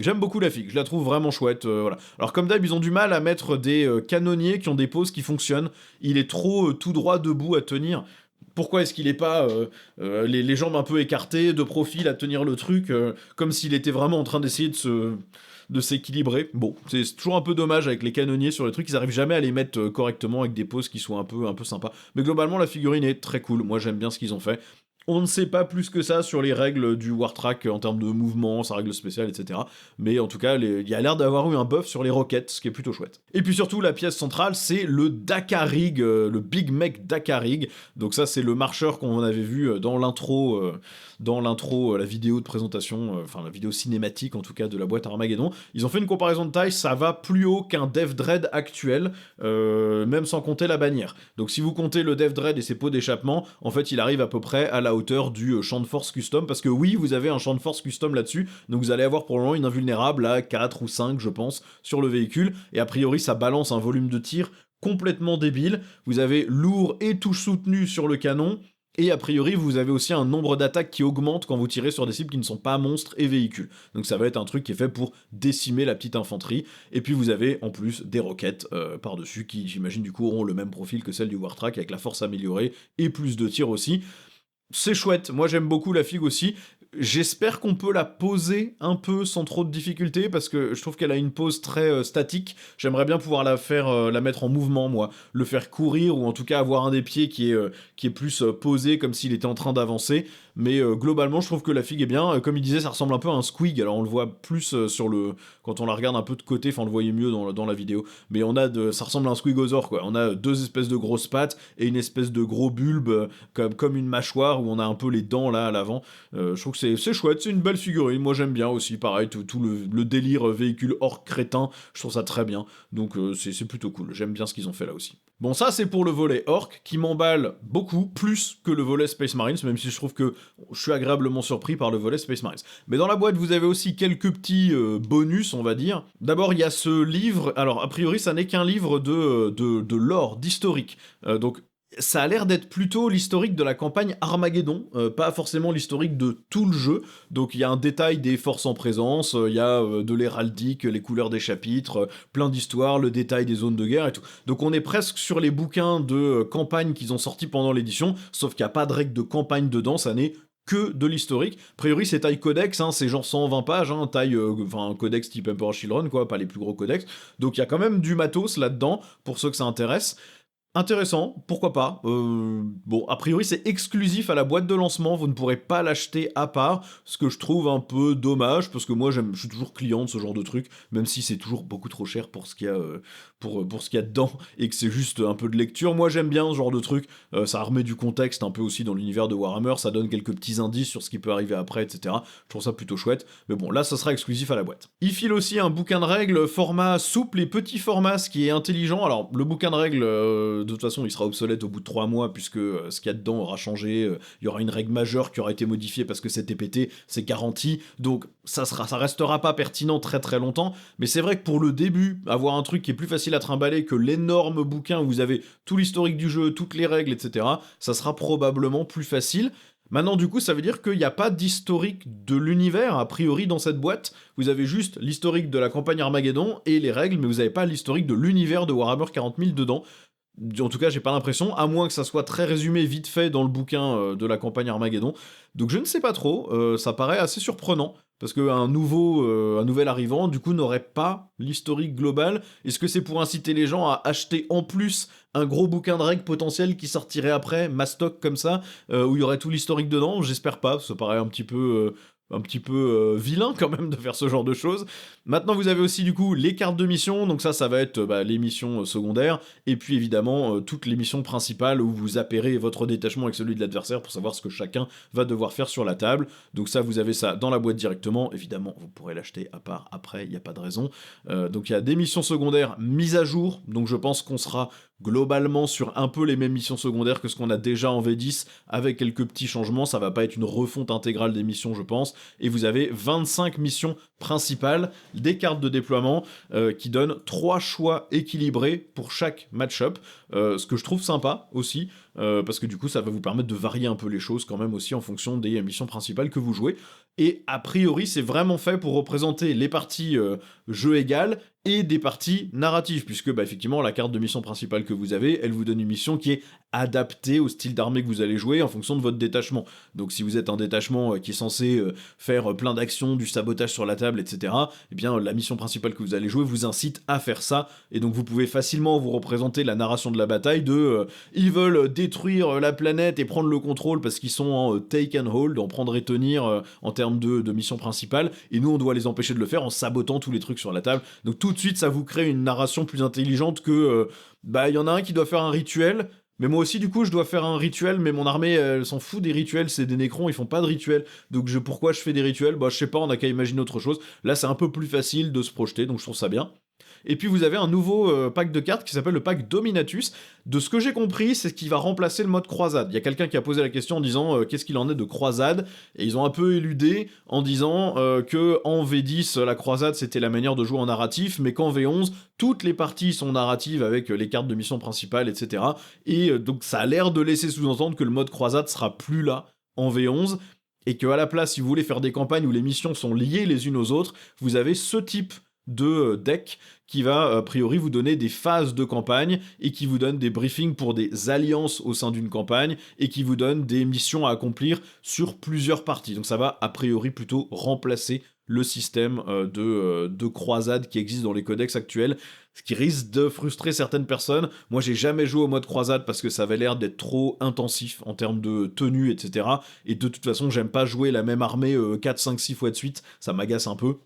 J'aime beaucoup la figue, je la trouve vraiment chouette, voilà. Alors comme d'hab, ils ont du mal à mettre des canonniers qui ont des poses qui fonctionnent. Il est trop tout droit debout à tenir. Pourquoi est-ce qu'il est pas les jambes un peu écartées, de profil à tenir le truc, comme s'il était vraiment en train d'essayer de s'équilibrer. Bon, c'est toujours un peu dommage avec les canonniers sur les trucs, ils arrivent jamais à les mettre correctement avec des poses qui soient un peu sympas. Mais globalement, la figurine est très cool, moi j'aime bien ce qu'ils ont fait. On ne sait pas plus que ça sur les règles du Wartrack en termes de mouvement, sa règle spéciale, etc. Mais en tout cas, il y a l'air d'avoir eu un buff sur les roquettes, ce qui est plutôt chouette. Et puis surtout, la pièce centrale, c'est le Dakarig, le Big Mech Dakarig. Donc ça, c'est le marcheur qu'on avait vu dans l'intro, la vidéo de présentation, enfin la vidéo cinématique en tout cas de la boîte Armageddon. Ils ont fait une comparaison de taille, ça va plus haut qu'un Dev Dread actuel, même sans compter la bannière. Donc si vous comptez le Dev Dread et ses pots d'échappement, en fait il arrive à peu près à la hauteur du champ de force custom, parce que oui, vous avez un champ de force custom là-dessus, donc vous allez avoir pour le moment une invulnérable à 4 ou 5 je pense sur le véhicule, et a priori ça balance un volume de tir complètement débile. Vous avez lourd et touche soutenue sur le canon, et a priori, vous avez aussi un nombre d'attaques qui augmente quand vous tirez sur des cibles qui ne sont pas monstres et véhicules. Donc ça va être un truc qui est fait pour décimer la petite infanterie. Et puis vous avez en plus des roquettes par-dessus qui, j'imagine, du coup auront le même profil que celle du Wartrack avec la force améliorée et plus de tir aussi. C'est chouette, moi j'aime beaucoup la figue aussi. J'espère qu'on peut la poser un peu sans trop de difficulté, parce que je trouve qu'elle a une pose très statique. J'aimerais bien pouvoir la mettre en mouvement, moi. Le faire courir, ou en tout cas avoir un des pieds qui est plus posé, comme s'il était en train d'avancer. Mais globalement, je trouve que la figue est bien. Comme il disait, ça ressemble un peu à un squig. Alors on le voit plus quand on la regarde un peu de côté, enfin on le voyait mieux dans la vidéo. Mais ça ressemble à un squigosaure, quoi. On a deux espèces de grosses pattes et une espèce de gros bulbe, comme une mâchoire, où on a un peu les dents là à l'avant. Je trouve que c'est chouette, c'est une belle figurine, moi j'aime bien aussi, pareil, tout le délire véhicule orc crétin, je trouve ça très bien, donc c'est plutôt cool, j'aime bien ce qu'ils ont fait là aussi. Bon, ça c'est pour le volet orc, qui m'emballe beaucoup, plus que le volet Space Marines, même si je trouve que je suis agréablement surpris par le volet Space Marines. Mais dans la boîte, vous avez aussi quelques petits bonus, on va dire. D'abord, il y a ce livre, alors a priori ça n'est qu'un livre de lore, d'historique, donc ça a l'air d'être plutôt l'historique de la campagne Armageddon, pas forcément l'historique de tout le jeu. Donc il y a un détail des forces en présence, il y a de l'héraldique, les couleurs des chapitres, plein d'histoires, le détail des zones de guerre et tout. Donc on est presque sur les bouquins de campagne qu'ils ont sortis pendant l'édition, sauf qu'il n'y a pas de règle de campagne dedans, ça n'est que de l'historique. A priori c'est taille codex, hein, c'est genre 120 pages, hein, taille, codex type Emperor Children, quoi, pas les plus gros codex. Donc il y a quand même du matos là-dedans, pour ceux que ça intéresse. Intéressant, pourquoi pas. Bon, a priori c'est exclusif à la boîte de lancement, vous ne pourrez pas l'acheter à part, ce que je trouve un peu dommage, parce que moi je suis toujours client de ce genre de truc, même si c'est toujours beaucoup trop cher pour ce qu'il y a, pour ce qu'il y a dedans, et que c'est juste un peu de lecture. Moi j'aime bien ce genre de truc, ça remet du contexte un peu aussi dans l'univers de Warhammer, ça donne quelques petits indices sur ce qui peut arriver après, etc. Je trouve ça plutôt chouette, mais bon, là ça sera exclusif à la boîte. Il file aussi un bouquin de règles format souple et petit format, ce qui est intelligent. Alors le bouquin de règles, de toute façon il sera obsolète au bout de 3 mois, puisque ce qu'il y a dedans aura changé, il y aura une règle majeure qui aura été modifiée parce que c'était pété, c'est garanti, donc ça restera pas pertinent très très longtemps, mais c'est vrai que pour le début, avoir un truc qui est plus facile à trimballer que l'énorme bouquin où vous avez tout l'historique du jeu, toutes les règles, etc., ça sera probablement plus facile. Maintenant, du coup, ça veut dire qu'il n'y a pas d'historique de l'univers, a priori, dans cette boîte. Vous avez juste l'historique de la campagne Armageddon et les règles, mais vous n'avez pas l'historique de l'univers de Warhammer 40 000 dedans. En tout cas, j'ai pas l'impression, à moins que ça soit très résumé vite fait dans le bouquin de la campagne Armageddon. Donc je ne sais pas trop, ça paraît assez surprenant, parce qu'un nouvel arrivant, du coup, n'aurait pas l'historique global. Est-ce que c'est pour inciter les gens à acheter en plus un gros bouquin de règles potentiel qui sortirait après, mastoc comme ça, où il y aurait tout l'historique dedans? J'espère pas, ça paraît un petit peu vilain quand même de faire ce genre de choses. Maintenant vous avez aussi du coup les cartes de mission, donc ça va être les missions secondaires, et puis évidemment toutes les missions principales où vous appairez votre détachement avec celui de l'adversaire pour savoir ce que chacun va devoir faire sur la table. Donc ça, vous avez ça dans la boîte directement, évidemment vous pourrez l'acheter à part après, il n'y a pas de raison. Donc il y a des missions secondaires mises à jour, donc je pense qu'on sera globalement sur un peu les mêmes missions secondaires que ce qu'on a déjà en V10, avec quelques petits changements. Ça va pas être une refonte intégrale des missions, je pense. Et vous avez 25 missions principales, des cartes de déploiement qui donnent 3 choix équilibrés pour chaque match-up, ce que je trouve sympa aussi, parce que du coup ça va vous permettre de varier un peu les choses quand même aussi en fonction des missions principales que vous jouez. et a priori c'est vraiment fait pour représenter les parties jeu égal et des parties narratives, puisque bah, effectivement la carte de mission principale que vous avez, elle vous donne une mission qui est adaptée au style d'armée que vous allez jouer en fonction de votre détachement. Donc si vous êtes un détachement qui est censé faire plein d'actions, du sabotage sur la table, etc., eh bien la mission principale que vous allez jouer vous incite à faire ça, et donc vous pouvez facilement vous représenter la narration de la bataille de ils veulent détruire la planète et prendre le contrôle parce qu'ils sont en take and hold, en prendre et tenir en termes de mission principale, et nous on doit les empêcher de le faire en sabotant tous les trucs sur la table. Donc tout de suite ça vous crée une narration plus intelligente que bah il y en a un qui doit faire un rituel, mais moi aussi du coup je dois faire un rituel, mais mon armée elle s'en fout des rituels, c'est des nécrons, ils font pas de rituels, donc pourquoi je fais des rituels? Bah je sais pas, on a qu'à imaginer autre chose. Là c'est un peu plus facile de se projeter, donc je trouve ça bien. Et puis vous avez un nouveau pack de cartes qui s'appelle le pack Dominatus. De ce que j'ai compris, c'est ce qui va remplacer le mode croisade. Il y a quelqu'un qui a posé la question en disant qu'est-ce qu'il en est de croisade, et ils ont un peu éludé en disant que en V10 la croisade c'était la manière de jouer en narratif, mais qu'en V11 toutes les parties sont narratives avec les cartes de mission principale, etc. Et donc ça a l'air de laisser sous-entendre que le mode croisade sera plus là en V11, et qu'à la place, si vous voulez faire des campagnes où les missions sont liées les unes aux autres, vous avez ce type de deck qui va a priori vous donner des phases de campagne et qui vous donne des briefings pour des alliances au sein d'une campagne et qui vous donne des missions à accomplir sur plusieurs parties. Donc ça va a priori plutôt remplacer le système de croisade qui existe dans les codex actuels, ce qui risque de frustrer certaines personnes. Moi j'ai jamais joué au mode croisade parce que ça avait l'air d'être trop intensif en termes de tenue, etc. Et de toute façon j'aime pas jouer la même armée 4, 5, 6 fois de suite, ça m'agace un peu.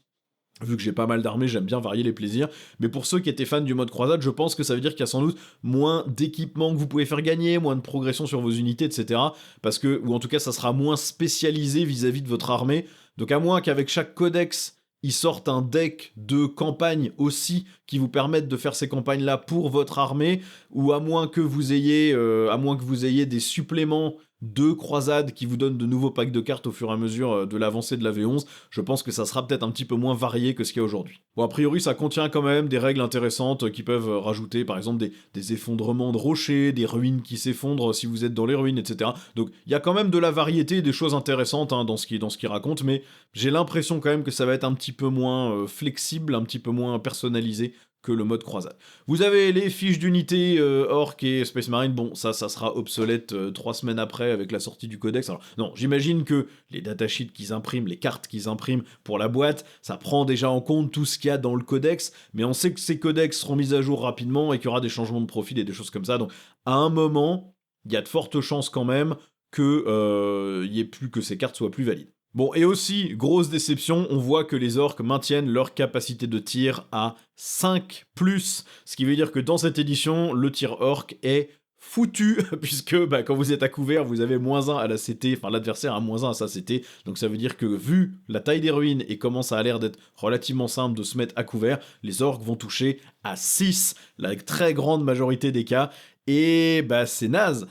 Vu que j'ai pas mal d'armées, j'aime bien varier les plaisirs. Mais pour ceux qui étaient fans du mode croisade, je pense que ça veut dire qu'il y a sans doute moins d'équipements que vous pouvez faire gagner, moins de progression sur vos unités, etc. Parce que, ou en tout cas, ça sera moins spécialisé vis-à-vis de votre armée. Donc à moins qu'avec chaque codex, ils sortent un deck de campagne aussi qui vous permettent de faire ces campagnes-là pour votre armée, ou à moins que vous ayez des suppléments de croisades qui vous donnent de nouveaux packs de cartes au fur et à mesure de l'avancée de la V11, je pense que ça sera peut-être un petit peu moins varié que ce qu'il y a aujourd'hui. Bon, a priori, ça contient quand même des règles intéressantes qui peuvent rajouter, par exemple, des effondrements de rochers, des ruines qui s'effondrent si vous êtes dans les ruines, etc. Donc, il y a quand même de la variété et des choses intéressantes dans ce qu'il raconte, mais j'ai l'impression quand même que ça va être un petit peu moins flexible, un petit peu moins personnalisé que le mode croisade. Vous avez les fiches d'unité Orc et Space Marine, bon ça sera obsolète 3 semaines après avec la sortie du codex. Alors non, j'imagine que les datasheets qu'ils impriment, les cartes qu'ils impriment pour la boîte, ça prend déjà en compte tout ce qu'il y a dans le codex, mais on sait que ces codex seront mis à jour rapidement et qu'il y aura des changements de profil et des choses comme ça, donc à un moment, il y a de fortes chances quand même que y ait plus que ces cartes soient plus valides. Bon, et aussi, grosse déception, on voit que les orques maintiennent leur capacité de tir à 5+, ce qui veut dire que dans cette édition, le tir orc est foutu, puisque bah, quand vous êtes à couvert, vous avez -1 à la CT, enfin l'adversaire a -1 à sa CT, donc ça veut dire que vu la taille des ruines et comment ça a l'air d'être relativement simple de se mettre à couvert, les orques vont toucher à 6, la très grande majorité des cas, et bah c'est naze,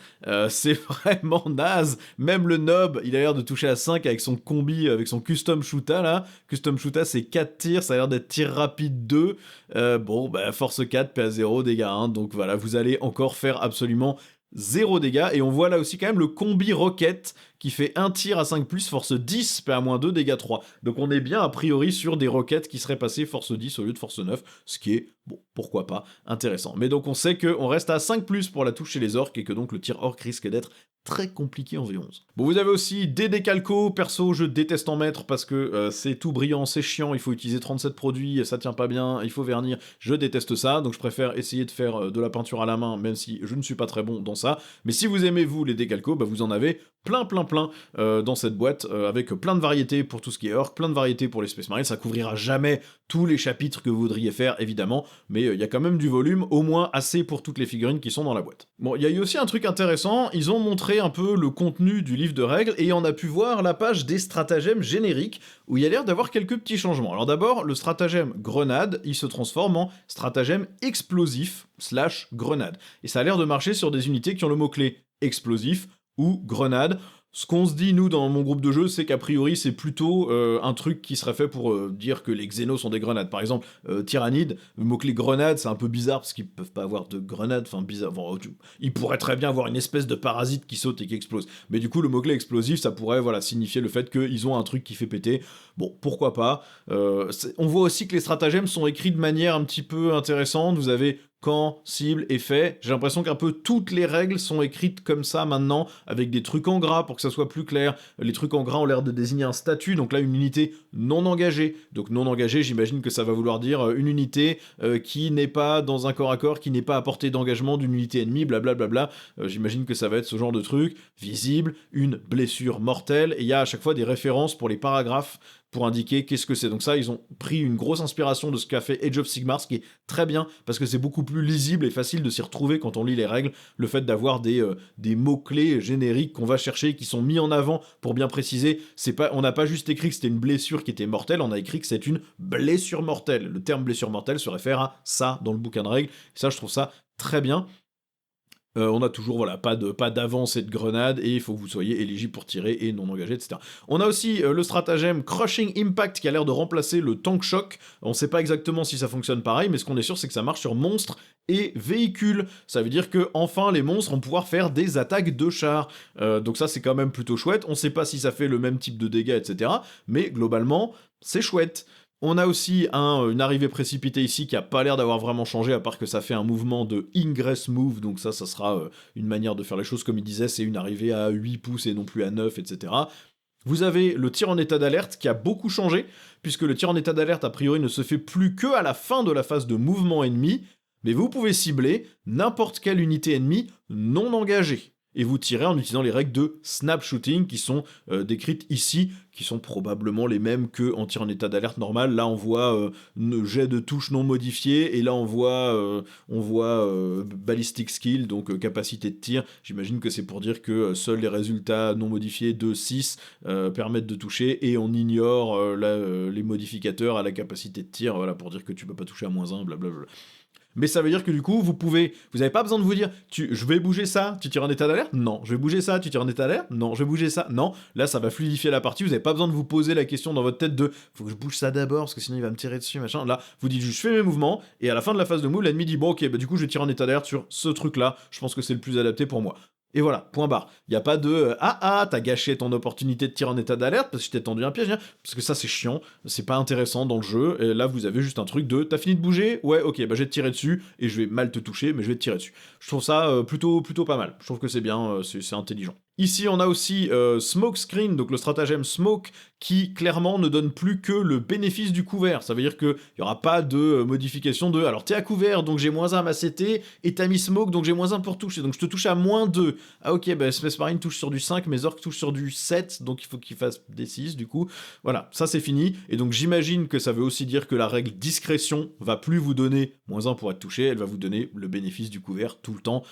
c'est vraiment naze. Même le nob, il a l'air de toucher à 5 avec son combi, avec son custom shoota là. Custom shoota c'est 4 tirs, ça a l'air d'être tir rapide 2. Bon bah force 4, PA 0, dégâts 1, donc voilà, vous allez encore faire absolument 0 dégâts, et on voit là aussi quand même le combi rocket qui fait 1 tir à 5+, force 10, PA-2, dégâts 3. Donc on est bien a priori sur des roquettes qui seraient passées force 10 au lieu de force 9, ce qui est, bon, pourquoi pas, intéressant. Mais donc on sait qu'on reste à 5+, pour la touche chez les orques, et que donc le tir orc risque d'être très compliqué en V11. Bon, vous avez aussi des décalcos, perso je déteste en mettre parce que c'est tout brillant, c'est chiant, il faut utiliser 37 produits, ça tient pas bien, il faut vernir, je déteste ça, donc je préfère essayer de faire de la peinture à la main, même si je ne suis pas très bon dans ça. Mais si vous aimez vous les décalcos, bah vous en avez plein dans cette boîte, avec plein de variétés pour tout ce qui est orc, plein de variétés pour les Space Marines. Ça couvrira jamais tous les chapitres que vous voudriez faire évidemment, mais il y a quand même du volume, au moins assez pour toutes les figurines qui sont dans la boîte. Bon, il y a eu aussi un truc intéressant, ils ont montré un peu le contenu du livre de règles, et on a pu voir la page des stratagèmes génériques, où il y a l'air d'avoir quelques petits changements. Alors d'abord, le stratagème grenade, il se transforme en stratagème explosif / grenade, et ça a l'air de marcher sur des unités qui ont le mot-clé explosif ou grenade. Ce qu'on se dit, nous, dans mon groupe de jeu, c'est qu'a priori, c'est plutôt un truc qui serait fait pour dire que les Xénos sont des grenades. Par exemple, Tyrannide, le mot-clé grenade, c'est un peu bizarre parce qu'ils peuvent pas avoir de grenade, enfin bizarre. Bon, ils pourraient très bien avoir une espèce de parasite qui saute et qui explose. Mais du coup, le mot-clé explosif, ça pourrait voilà, signifier le fait qu'ils ont un truc qui fait péter. Bon, pourquoi pas. On voit aussi que les stratagèmes sont écrits de manière un petit peu intéressante. Vous avez quand, cible, effet. J'ai l'impression qu'un peu toutes les règles sont écrites comme ça maintenant, avec des trucs en gras pour que ça soit plus clair. Les trucs en gras ont l'air de désigner un statut, donc là une unité non engagée. Donc non engagée, j'imagine que ça va vouloir dire une unité qui n'est pas dans un corps à corps, qui n'est pas à portée d'engagement d'une unité ennemie, blablabla. J'imagine que ça va être ce genre de truc. Visible, une blessure mortelle, et il y a à chaque fois des références pour les paragraphes pour indiquer qu'est-ce que c'est. Donc ça, ils ont pris une grosse inspiration de ce qu'a fait Age of Sigmar, ce qui est très bien, parce que c'est beaucoup plus lisible et facile de s'y retrouver quand on lit les règles, le fait d'avoir des mots-clés génériques qu'on va chercher, qui sont mis en avant pour bien préciser, on n'a pas juste écrit que c'était une blessure qui était mortelle, on a écrit que c'est une blessure mortelle. Le terme blessure mortelle se réfère à ça dans le bouquin de règles, et ça, je trouve ça très bien. On a toujours voilà, pas d'avance et de grenade, et il faut que vous soyez éligible pour tirer et non engagé, etc. On a aussi le stratagème Crushing Impact qui a l'air de remplacer le Tank Shock. On sait pas exactement si ça fonctionne pareil, mais ce qu'on est sûr, c'est que ça marche sur monstres et véhicules. Ça veut dire que enfin les monstres vont pouvoir faire des attaques de chars. Donc ça, c'est quand même plutôt chouette. On sait pas si ça fait le même type de dégâts, etc. Mais globalement, c'est chouette. On a aussi une arrivée précipitée ici qui a pas l'air d'avoir vraiment changé, à part que ça fait un mouvement de ingress move, donc ça sera une manière de faire les choses comme il disait, c'est une arrivée à 8 pouces et non plus à 9, etc. Vous avez le tir en état d'alerte qui a beaucoup changé, puisque le tir en état d'alerte a priori ne se fait plus que à la fin de la phase de mouvement ennemi, mais vous pouvez cibler n'importe quelle unité ennemie non engagée. Et vous tirez en utilisant les règles de snap shooting qui sont décrites ici, qui sont probablement les mêmes que en tir en état d'alerte normal. Là, on voit jet de touche non modifié, et là, on voit ballistic skill, donc capacité de tir. J'imagine que c'est pour dire que seuls les résultats non modifiés de 6 permettent de toucher, et on ignore les modificateurs à la capacité de tir, voilà, pour dire que tu peux pas toucher à -1, blablabla. Mais ça veut dire que du coup, vous avez pas besoin de vous dire, je vais bouger ça, tu tires en état d'alerte? Non. Je vais bouger ça, tu tires en état d'alerte? Non. Je vais bouger ça? Non. Là, ça va fluidifier la partie, vous avez pas besoin de vous poser la question dans votre tête de, faut que je bouge ça d'abord, parce que sinon il va me tirer dessus, machin. Là, vous dites juste, je fais mes mouvements, et à la fin de la phase de move, l'ennemi dit, bon, ok, bah du coup, je tire en état d'alerte sur ce truc-là, je pense que c'est le plus adapté pour moi. Et voilà, point barre. Il y a pas de t'as gâché ton opportunité de tir en état d'alerte parce que je t'ai tendu un piège, hein. Parce que ça c'est chiant, c'est pas intéressant dans le jeu. Et là vous avez juste un truc de t'as fini de bouger, ouais, ok, bah je vais te tirer dessus et je vais mal te toucher, mais je vais te tirer dessus. Je trouve ça plutôt pas mal. Je trouve que c'est bien, c'est intelligent. Ici, on a aussi Smoke Screen, donc le stratagème Smoke, qui clairement ne donne plus que le bénéfice du couvert. Ça veut dire qu'il n'y aura pas de modification de alors t'es à couvert, donc j'ai -1 à ma CT, et t'as mis Smoke, donc j'ai -1 pour toucher, donc je te touche à -2. Ah ok, bah Space Marine touche sur du 5, mes orques touchent sur du 7, donc il faut qu'ils fassent des 6 du coup. Voilà, ça c'est fini, et donc j'imagine que ça veut aussi dire que la règle discrétion va plus vous donner -1 pour être touché, elle va vous donner le bénéfice du couvert tout le temps,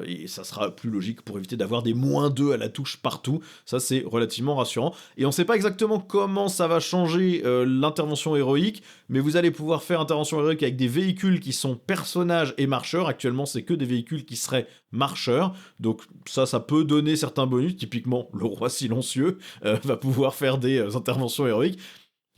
et ça sera plus logique pour éviter d'avoir des -2 à la touche partout. Ça c'est relativement rassurant, et on sait pas exactement comment ça va changer l'intervention héroïque, mais vous allez pouvoir faire intervention héroïque avec des véhicules qui sont personnages et marcheurs. Actuellement c'est que des véhicules qui seraient marcheurs, donc ça peut donner certains bonus. Typiquement le roi silencieux va pouvoir faire des interventions héroïques.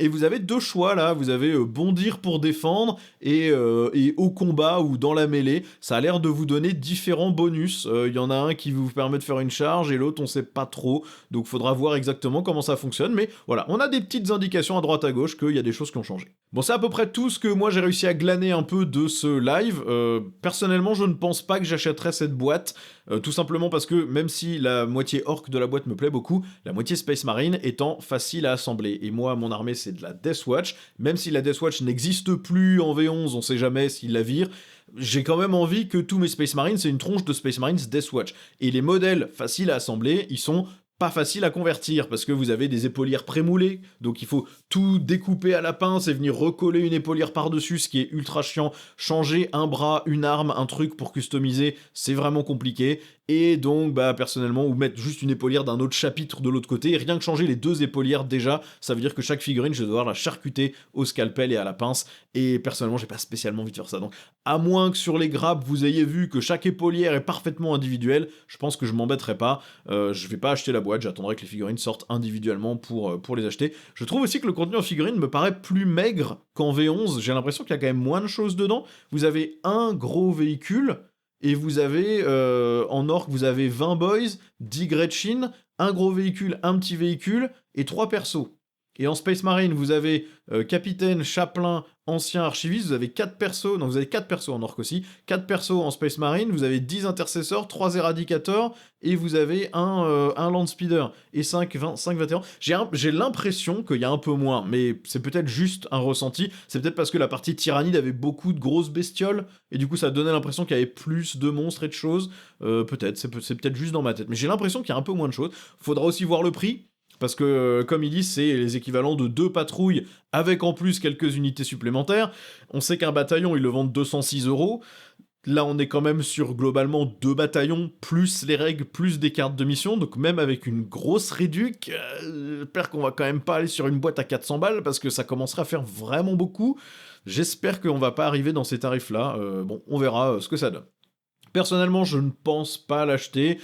Et vous avez deux choix là, vous avez bondir pour défendre et au combat ou dans la mêlée. Ça a l'air de vous donner différents bonus. Il y en a un qui vous permet de faire une charge et l'autre on sait pas trop. Donc faudra voir exactement comment ça fonctionne. Mais voilà, on a des petites indications à droite à gauche qu'il y a des choses qui ont changé. Bon, c'est à peu près tout ce que moi j'ai réussi à glaner un peu de ce live. Personnellement, je ne pense pas que j'achèterais cette boîte. Tout simplement parce que même si la moitié orc de la boîte me plaît beaucoup, la moitié Space Marine étant facile à assembler. Et moi, mon armée, c'est de la Deathwatch. Même si la Deathwatch n'existe plus en V11, on sait jamais s'ils la virent, j'ai quand même envie que tous mes Space Marines, c'est une tronche de Space Marines Deathwatch. Et les modèles faciles à assembler, ils sont pas facile à convertir parce que vous avez des épaulières prémoulées, donc il faut tout découper à la pince et venir recoller une épaulière par-dessus, ce qui est ultra chiant. Changer un bras, une arme, un truc pour customiser, c'est vraiment compliqué. Et donc, bah, personnellement, ou mettre juste une épaulière d'un autre chapitre de l'autre côté, rien que changer les deux épaulières déjà, ça veut dire que chaque figurine, je vais devoir la charcuter au scalpel et à la pince, et personnellement, j'ai pas spécialement envie de faire ça. Donc, à moins que sur les grappes, vous ayez vu que chaque épaulière est parfaitement individuelle, je pense que je m'embêterai pas, je vais pas acheter la boîte. boîte, j'attendrai que les figurines sortent individuellement pour les acheter. Je trouve aussi que le contenu en figurines me paraît plus maigre qu'en V11, j'ai l'impression qu'il y a quand même moins de choses dedans. Vous avez un gros véhicule, et vous avez, en orc, vous avez 20 boys, 10 Gretchen, un gros véhicule, un petit véhicule, et 3 persos. Et en Space Marine, vous avez capitaine, chapelain, ancien archiviste, vous avez 4 persos, non, vous avez 4 persos en orc aussi, 4 persos en Space Marine, vous avez 10 intercesseurs, 3 éradicateurs, et vous avez un land speeder, et 5 vétérans. J'ai l'impression qu'il y a un peu moins, mais c'est peut-être juste un ressenti, c'est peut-être parce que la partie tyrannide avait beaucoup de grosses bestioles, et du coup ça donnait l'impression qu'il y avait plus de monstres et de choses, peut-être, c'est peut-être juste dans ma tête, mais j'ai l'impression qu'il y a un peu moins de choses. Faudra aussi voir le prix, parce que, comme il dit, c'est les équivalents de 2 patrouilles, avec en plus quelques unités supplémentaires. On sait qu'un bataillon, ils le vendent 206 €. Là, on est quand même sur, globalement, 2 bataillons, plus les règles, plus des cartes de mission, donc même avec une grosse réduc, j'espère qu'on va quand même pas aller sur une boîte à 400 balles, parce que ça commencerait à faire vraiment beaucoup. J'espère qu'on va pas arriver dans ces tarifs-là. Bon, on verra ce que ça donne. Personnellement, je ne pense pas l'acheter,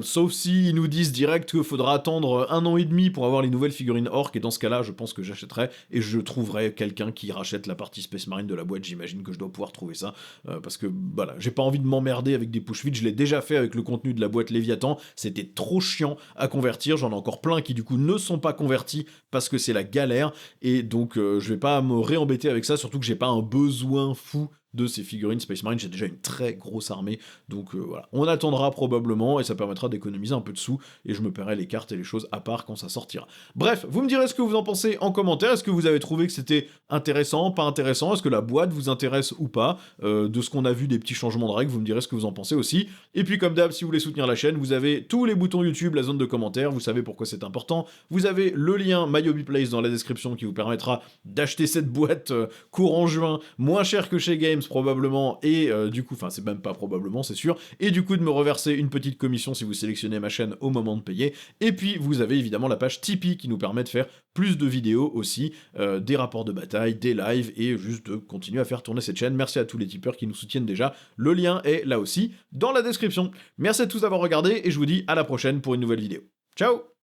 sauf si ils nous disent direct qu'il faudra attendre 1 an et demi pour avoir les nouvelles figurines orc, et dans ce cas-là, je pense que j'achèterai, et je trouverai quelqu'un qui rachète la partie Space Marine de la boîte, j'imagine que je dois pouvoir trouver ça, parce que, voilà, j'ai pas envie de m'emmerder avec des push vides, je l'ai déjà fait avec le contenu de la boîte Léviathan, c'était trop chiant à convertir, j'en ai encore plein qui du coup ne sont pas convertis, parce que c'est la galère, et donc je vais pas me réembêter avec ça, surtout que j'ai pas un besoin fou de ces figurines Space Marine, j'ai déjà une très grosse armée, donc voilà. On attendra probablement, et ça permettra d'économiser un peu de sous, et je me paierai les cartes et les choses à part quand ça sortira. Bref, vous me direz ce que vous en pensez en commentaire, est-ce que vous avez trouvé que c'était intéressant, pas intéressant, est-ce que la boîte vous intéresse ou pas, de ce qu'on a vu des petits changements de règles, vous me direz ce que vous en pensez aussi, et puis comme d'hab, si vous voulez soutenir la chaîne, vous avez tous les boutons YouTube, la zone de commentaires, vous savez pourquoi c'est important, vous avez le lien MyHobbyPlace dans la description qui vous permettra d'acheter cette boîte courant juin, moins cher que chez Games probablement, et du coup, enfin c'est même pas probablement, c'est sûr, et du coup de me reverser une petite commission si vous sélectionnez ma chaîne au moment de payer, et puis vous avez évidemment la page Tipeee qui nous permet de faire plus de vidéos aussi, des rapports de bataille, des lives, et juste de continuer à faire tourner cette chaîne. Merci à tous les tipeurs qui nous soutiennent déjà, le lien est là aussi dans la description. Merci à tous d'avoir regardé, et je vous dis à la prochaine pour une nouvelle vidéo. Ciao!